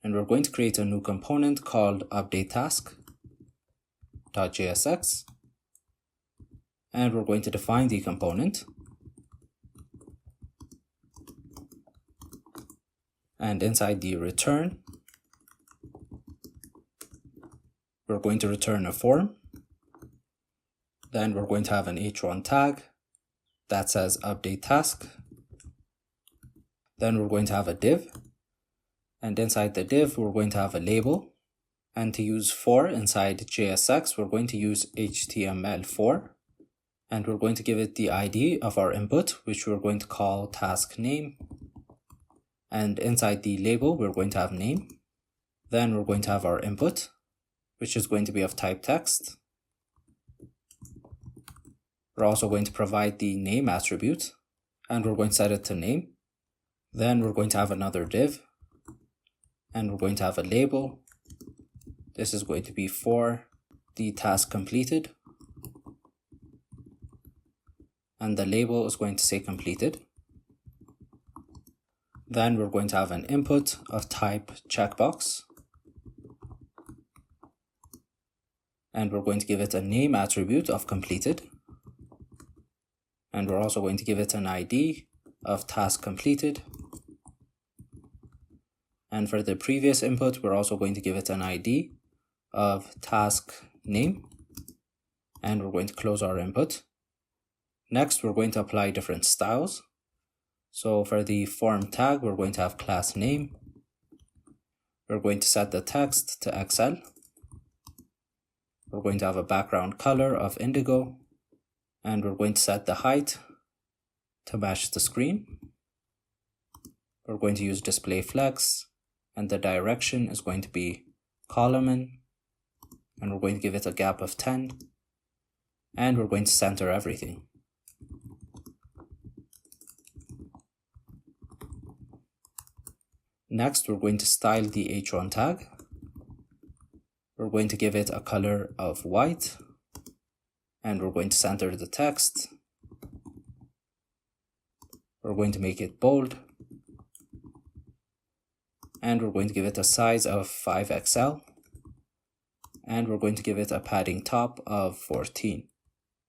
and we're going to create a new component called updateTask.jsx. And we're going to define the component. And inside the return, we're going to return a form. Then we're going to have an h1 tag that says update task. Then we're going to have a div. And inside the div, we're going to have a label. And to use for inside JSX, we're going to use HTML4. And we're going to give it the ID of our input, which we're going to call task name. And inside the label, we're going to have name. Then we're going to have our input, which is going to be of type text. We're also going to provide the name attribute, and we're going to set it to name. Then we're going to have another div, and we're going to have a label. This is going to be for the task completed. And the label is going to say completed. Then we're going to have an input of type checkbox. And we're going to give it a name attribute of completed. And we're also going to give it an ID of task completed. And for the previous input, we're also going to give it an ID of task name. And we're going to close our input. Next, we're going to apply different styles. So for the form tag, we're going to have class name. We're going to set the text to Excel. We're going to have a background color of indigo. and we're going to set the height to match the screen. We're going to use display flex, and the direction is going to be column in, and we're going to give it a gap of 10, and we're going to center everything. Next, we're going to style the h1 tag. We're going to give it a color of white, and we're going to center the text. We're going to make it bold, and we're going to give it a size of 5XL, and we're going to give it a padding top of 14.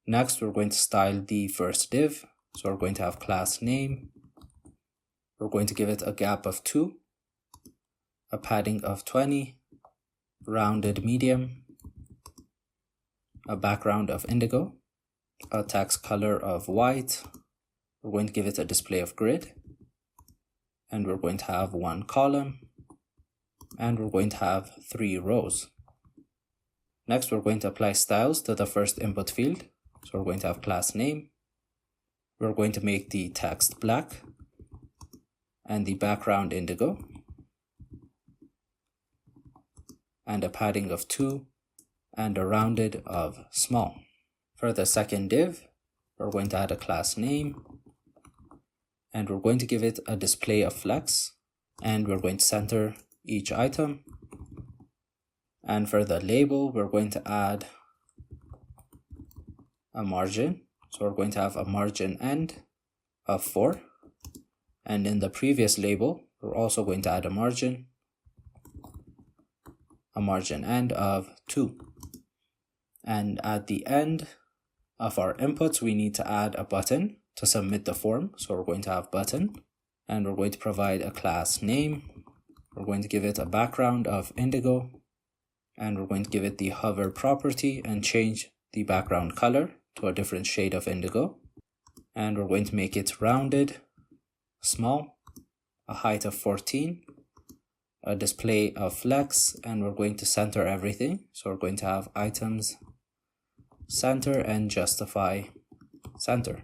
Next, we're going to style the first div. So we're going to have class name. We're going to give it a gap of 2, a padding of 20, rounded medium, a background of indigo, a text color of white. We're going to give it a display of grid, and we're going to have 1 column, and we're going to have 3 rows. Next, we're going to apply styles to the first input field. So we're going to have class name. We're going to make the text black and the background indigo, and a padding of 2 and a rounded of small. For the second div, we're going to add a class name, and we're going to give it a display of flex, and we're going to center each item. And for the label, we're going to add a margin. So we're going to have a margin end of 4. And in the previous label, we're also going to add a margin end of 2. And at the end of our inputs, we need to add a button to submit the form. So we're going to have button, and we're going to provide a class name. We're going to give it a background of indigo, and we're going to give it the hover property and change the background color to a different shade of indigo. And we're going to make it rounded, small, a height of 14, a display of flex, and we're going to center everything. So we're going to have items center and justify center.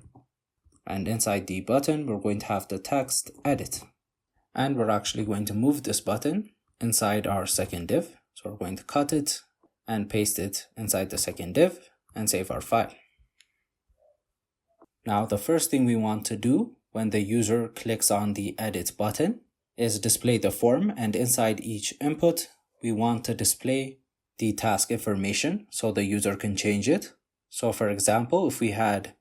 And inside the button, we're going to have the text edit. And we're actually going to move this button inside our second div. So we're going to cut it and paste it inside the second div and save our file. Now, the first thing we want to do when the user clicks on the edit button is display the form, and inside each input, we want to display the task information so the user can change it. So for example, if we had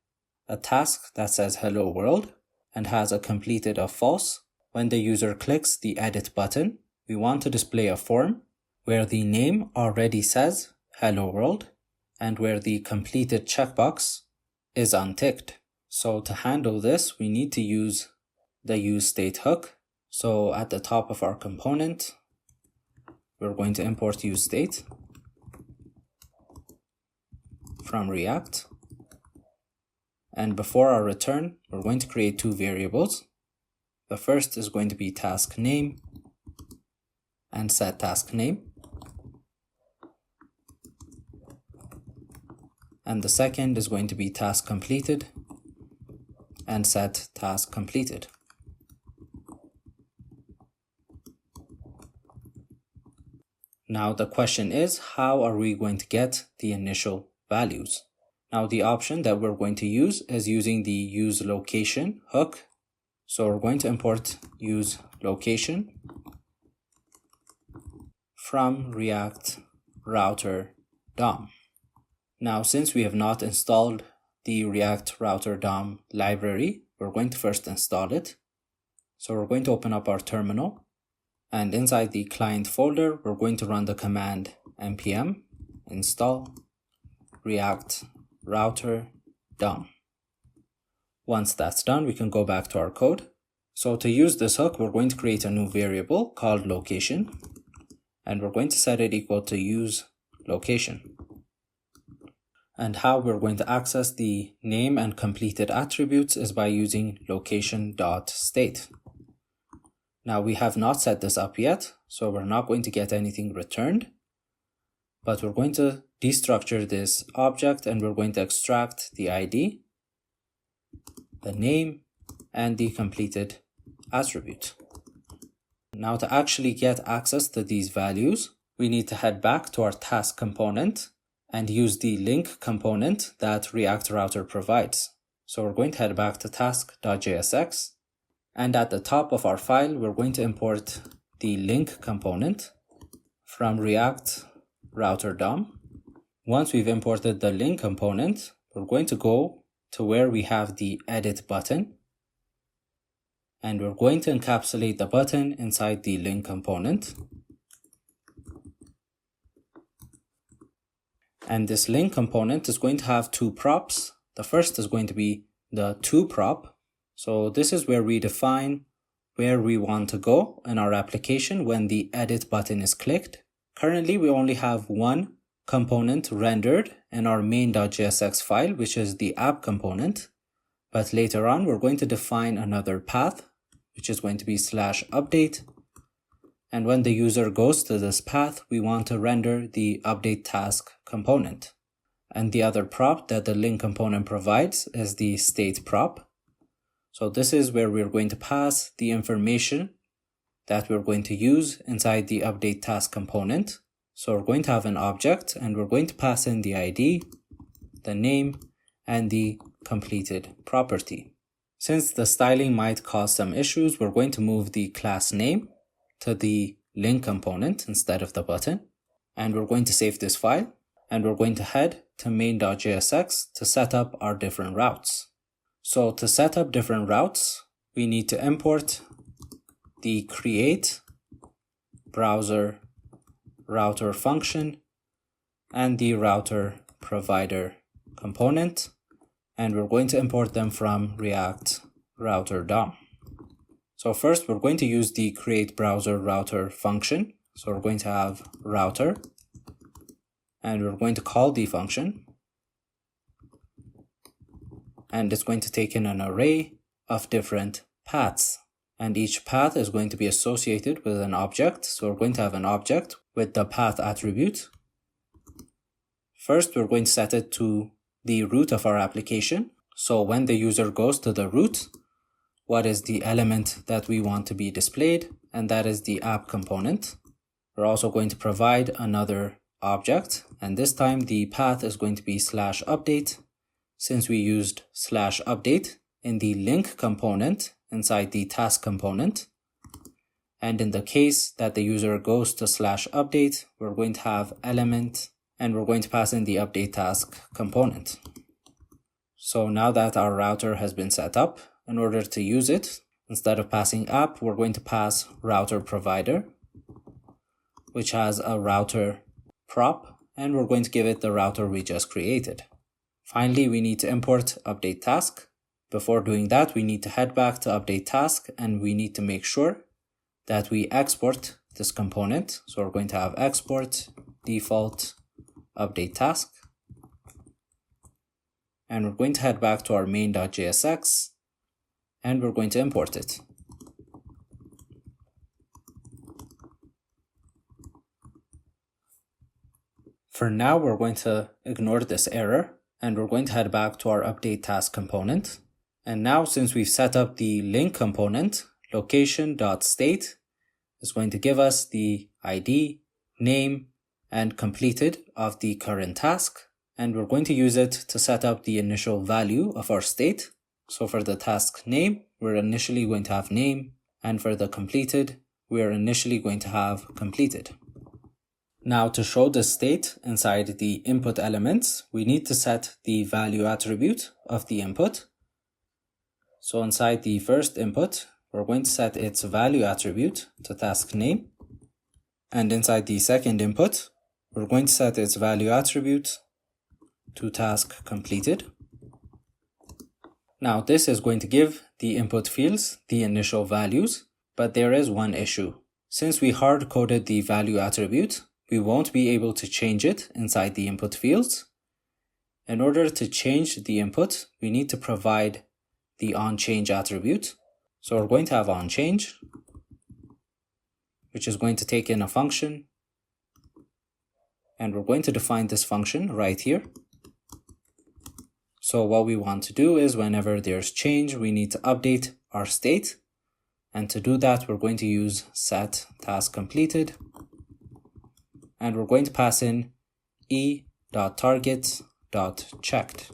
a task that says hello world and has a completed of false, when the user clicks the edit button, we want to display a form where the name already says hello world and where the completed checkbox is unticked. So to handle this, we need to use the useState hook. So at the top of our component, we're going to import useState from React. And before our return, we're going to create 2 variables. The first is going to be task name and set task name. And the second is going to be task completed and set task completed. Now the question is, how are we going to get the initial values? Now the option that we're going to use is using the useLocation hook. So we're going to import useLocation from React Router DOM. Now, since we have not installed the React Router DOM library, we're going to first install it. So we're going to open up our terminal, and inside the client folder, we're going to run the command npm install React Router DOM. Once that's done, we can go back to our code. So to use this hook, we're going to create a new variable called location, and we're going to set it equal to useLocation. And how we're going to access the name and completed attributes is by using location.state. Now we have not set this up yet, so we're not going to get anything returned. but we're going to destructure this object and we're going to extract the ID, the name, and the completed attribute. Now to actually get access to these values, we need to head back to our task component and use the link component that React Router provides. So we're going to head back to task.jsx, and at the top of our file, we're going to import the link component from React Router DOM. Once we've imported the link component, we're going to go to where we have the edit button, and we're going to encapsulate the button inside the link component. And this link component is going to have two props. The first is going to be the to prop. So this is where we define where we want to go in our application when the edit button is clicked. Currently, we only have one component rendered in our main.jsx file, which is the app component. But later on, we're going to define another path, which is going to be /update. And when the user goes to this path, we want to render the update task component. And the other prop that the link component provides is the state prop. So this is where we're going to pass the information that we're going to use inside the update task component. So we're going to have an object and we're going to pass in the ID, the name, and the completed property. Since the styling might cause some issues, we're going to move the class name to the link component instead of the button. And we're going to save this file and we're going to head to main.jsx to set up our different routes. So to set up different routes, we need to import the create browser router function and the router provider component, and we're going to import them from React Router DOM. So first we're going to use the create browser router function. So we're going to have router and we're going to call the function, and it's going to take in an array of different paths, and each path is going to be associated with an object. So we're going to have an object with the path attribute. First, we're going to set it to the root of our application. So when the user goes to the root, what is the element that we want to be displayed? And that is the app component. We're also going to provide another object, and this time the path is going to be /update, since we used /update in the link component inside the task component. And in the case that the user goes to /update, we're going to have element and we're going to pass in the update task component. So now that our router has been set up, in order to use it, instead of passing app, we're going to pass router provider, which has a router prop, and we're going to give it the router we just created. Finally, we need to import update task. Before doing that, we need to head back to update task and we need to make sure that we export this component. So we're going to have export default update task. And we're going to head back to our main.jsx and we're going to import it. For now, we're going to ignore this error and we're going to head back to our update task component. And now, since we've set up the link component, location.state is going to give us the ID, name, and completed of the current task. And we're going to use it to set up the initial value of our state. So for the task name, we're initially going to have name. And for the completed, we're initially going to have completed. Now to show the state inside the input elements, we need to set the value attribute of the input. So inside the first input, we're going to set its value attribute to task name. And inside the second input, we're going to set its value attribute to task completed. Now this is going to give the input fields the initial values, but there is one issue. Since we hard-coded the value attribute, we won't be able to change it inside the input fields. In order to change the input, we need to provide the onChange attribute. So we're going to have onChange, which is going to take in a function, and we're going to define this function right here. So what we want to do is whenever there's change, we need to update our state. And to do that, we're going to use set task completed. And we're going to pass in e.target.checked.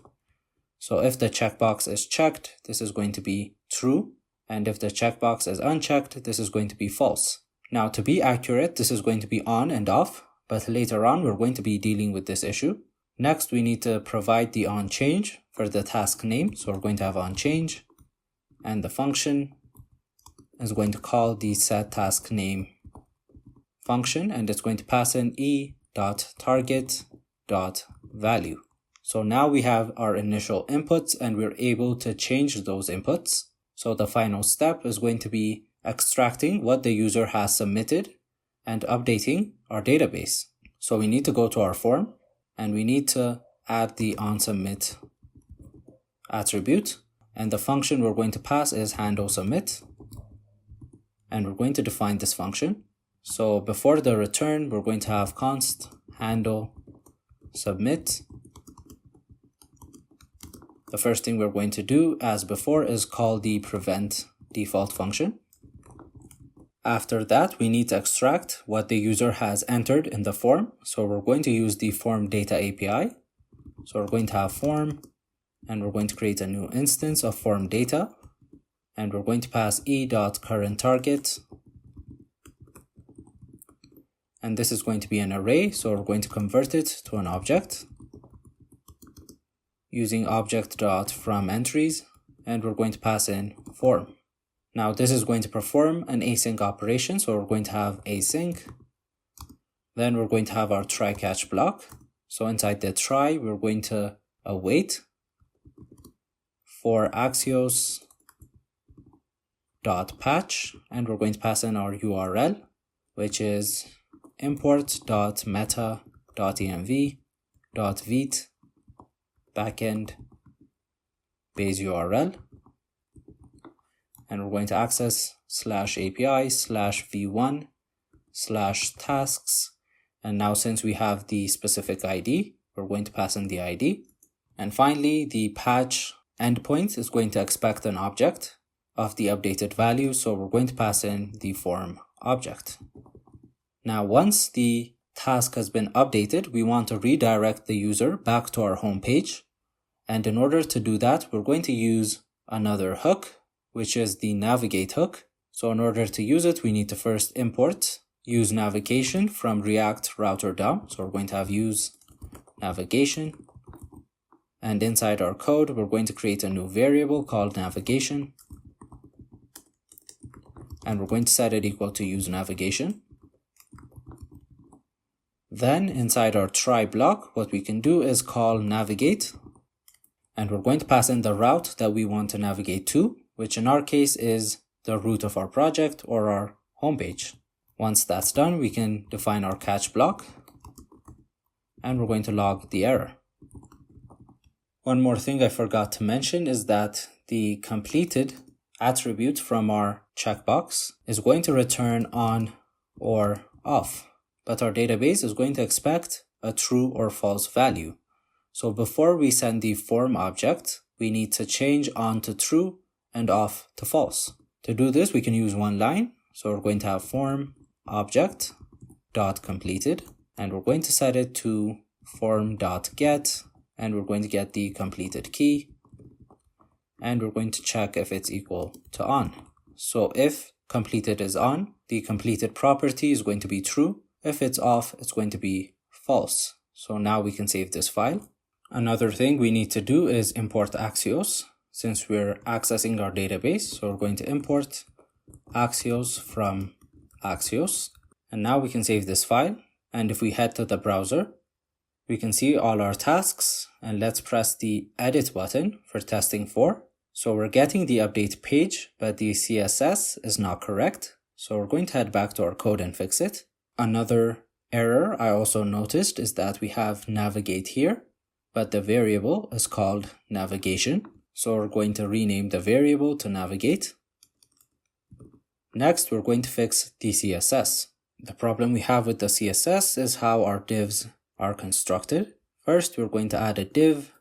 So if the checkbox is checked, this is going to be true. And if the checkbox is unchecked, this is going to be false. Now, to be accurate, this is going to be on and off, but later on, we're going to be dealing with this issue. Next, we need to provide the onChange for the task name. So we're going to have onChange, and the function is going to call the setTaskName function, and it's going to pass in e.target.value. So now we have our initial inputs, and we're able to change those inputs. So the final step is going to be extracting what the user has submitted and updating our database. So we need to go to our form, and we need to add the onSubmit attribute, and the function we're going to pass is handleSubmit, and we're going to define this function. So before the return, we're going to have const handleSubmit. The first thing we're going to do, as before, is call the prevent default function. After that, we need to extract what the user has entered in the form. So we're going to use the FormData API. So we're going to have form, and we're going to create a new instance of FormData, and we're going to pass e.currentTarget. And this is going to be an array, so we're going to convert it to an object using object.fromEntries, and we're going to pass in form. Now this is going to perform an async operation, so we're going to have async. Then we're going to have our try catch block. So inside the try, we're going to await for axios.patch, and we're going to pass in our URL, which is import.meta.env.vite backend base URL, and we're going to access /API/v1/tasks. And now since we have the specific ID, we're going to pass in the ID. And finally, the patch endpoint is going to expect an object of the updated value, so we're going to pass in the form object. Now, once the task has been updated, we want to redirect the user back to our home page. And in order to do that, we're going to use another hook, which is the navigate hook. So in order to use it, we need to first import use navigation from React Router DOM. So we're going to have use navigation. And inside our code, we're going to create a new variable called navigation. And we're going to set it equal to use navigation. Then inside our try block, what we can do is call navigate. And we're going to pass in the route that we want to navigate to, which in our case is the root of our project or our homepage. Once that's done, we can define our catch block, and we're going to log the error. One more thing I forgot to mention is that the completed attribute from our checkbox is going to return on or off, but our database is going to expect a true or false value. So before we send the form object, we need to change on to true and off to false. To do this, we can use one line. So we're going to have form object dot completed, and we're going to set it to form.get, and we're going to get the completed key, and we're going to check if it's equal to on. So if completed is on, the completed property is going to be true. If it's off, it's going to be false. So now we can save this file. Another thing we need to do is import Axios, since we're accessing our database. So we're going to import Axios from Axios. And now we can save this file. And if we head to the browser, we can see all our tasks. And let's press the edit button for testing 4. So we're getting the update page, but the CSS is not correct. So we're going to head back to our code and fix it. Another error I also noticed is that we have navigate here, but the variable is called navigation. So we're going to rename the variable to navigate. Next, we're going to fix the CSS. The problem we have with the CSS is how our divs are constructed. First, we're going to add a div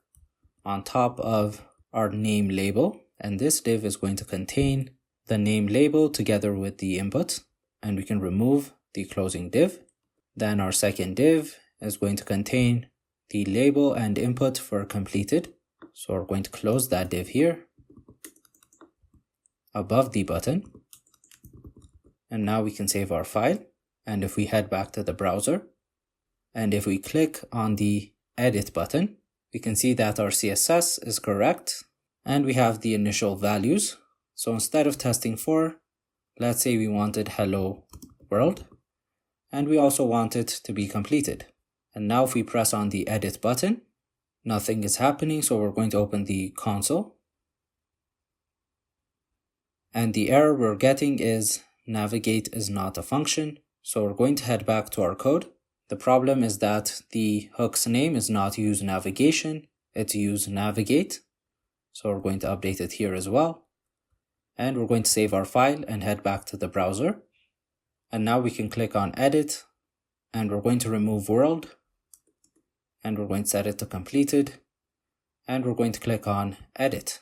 on top of our name label, and this div is going to contain the name label together with the input, and we can remove the closing div. Then our second div is going to contain the label and input for completed. So we're going to close that div here above the button. And now we can save our file. And if we head back to the browser, and if we click on the edit button, we can see that our CSS is correct and we have the initial values. So instead of testing for, let's say we wanted hello world, and we also want it to be completed. And now if we press on the edit button, nothing is happening. So we're going to open the console. And the error we're getting is navigate is not a function. So we're going to head back to our code. The problem is that the hook's name is not useNavigation, it's useNavigate. So we're going to update it here as well. And we're going to save our file and head back to the browser. And now we can click on edit, and we're going to remove world, and we're going to set it to completed, and we're going to click on edit.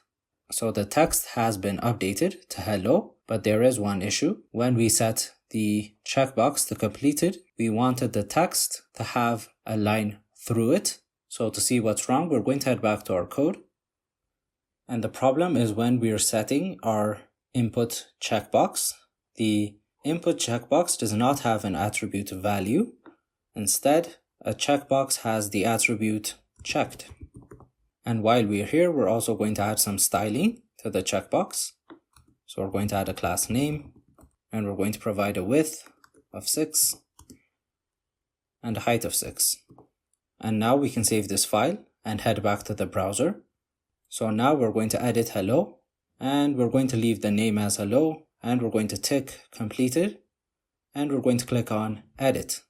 So the text has been updated to hello, but there is one issue. When we set the checkbox to completed, we wanted the text to have a line through it. So to see what's wrong, we're going to head back to our code. And the problem is when we are setting our input checkbox, the input checkbox does not have an attribute value. Instead, a checkbox has the attribute checked. And while we're here, we're also going to add some styling to the checkbox. So we're going to add a class name, and we're going to provide a width of 6 and a height of 6. And now we can save this file and head back to the browser. So now we're going to edit hello, and we're going to leave the name as hello, and we're going to tick completed, and we're going to click on edit.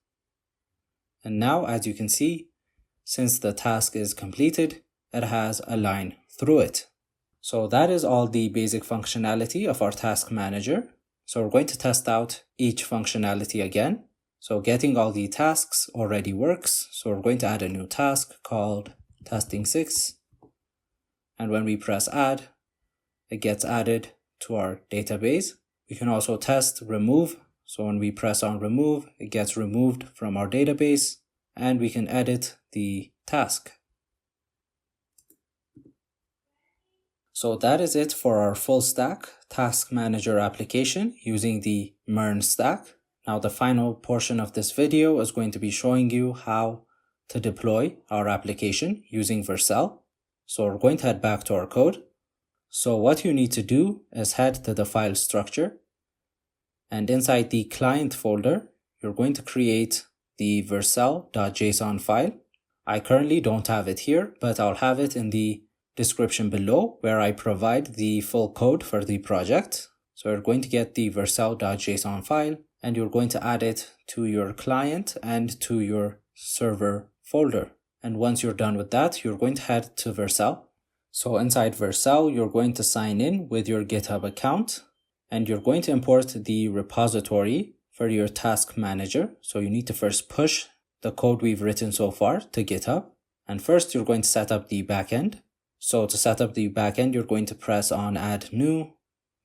And now, as you can see, since the task is completed, it has a line through it. So that is all the basic functionality of our task manager. So we're going to test out each functionality again. So getting all the tasks already works. So we're going to add a new task called testing 6. And when we press add, it gets added to our database. We can also test remove. So when we press on remove, it gets removed from our database, and we can edit the task. So that is it for our full stack task manager application using the MERN stack. Now the final portion of this video is going to be showing you how to deploy our application using Vercel. So we're going to head back to our code. So what you need to do is head to the file structure, and inside the client folder, you're going to create the vercel.json file. I currently don't have it here, but I'll have it in the description below where I provide the full code for the project. So you're going to get the vercel.json file, and you're going to add it to your client and to your server folder. And once you're done with that, you're going to head to Vercel. So inside Vercel, you're going to sign in with your GitHub account, and you're going to import the repository for your task manager. So you need to first push the code we've written so far to GitHub. And first, you're going to set up the backend. So to set up the backend, you're going to press on add new,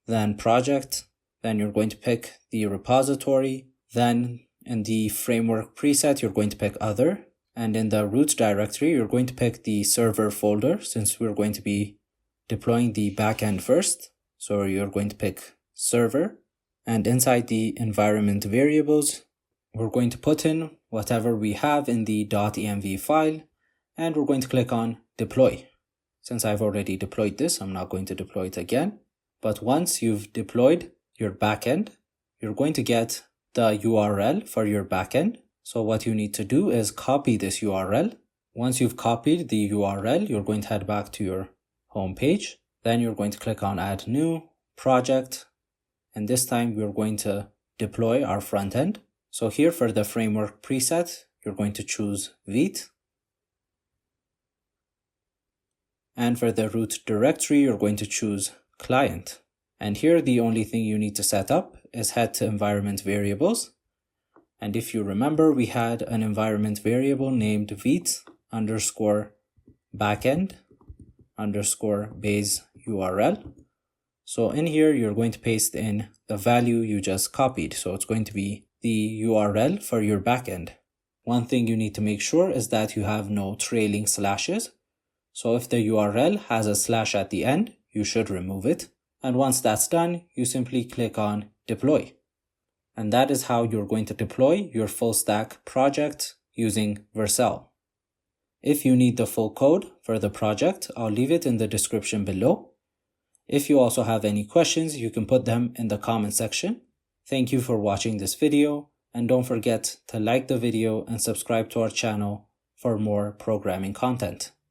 then project, then you're going to pick the repository, then in the framework preset, you're going to pick other. And in the root directory, you're going to pick the server folder since we're going to be deploying the backend first. So you're going to pick server. And inside the environment variables, we're going to put in whatever we have in the .env file, and we're going to click on deploy. Since I've already deployed this, I'm not going to deploy it again. But once you've deployed your backend, you're going to get the URL for your backend. So what you need to do is copy this URL. Once you've copied the URL, you're going to head back to your home page. Then you're going to click on add new project. And this time we're going to deploy our front end. So here for the framework preset, you're going to choose Vite. And for the root directory, you're going to choose client. And here the only thing you need to set up is head to environment variables. And if you remember, we had an environment variable named vit underscore backend underscore base URL. So in here, you're going to paste in the value you just copied. So it's going to be the URL for your backend. One thing you need to make sure is that you have no trailing slashes. So if the URL has a slash at the end, you should remove it. And once that's done, you simply click on deploy. And that is how you're going to deploy your full stack project using Vercel. If you need the full code for the project, I'll leave it in the description below. If you also have any questions, you can put them in the comment section. Thank you for watching this video, and don't forget to like the video and subscribe to our channel for more programming content.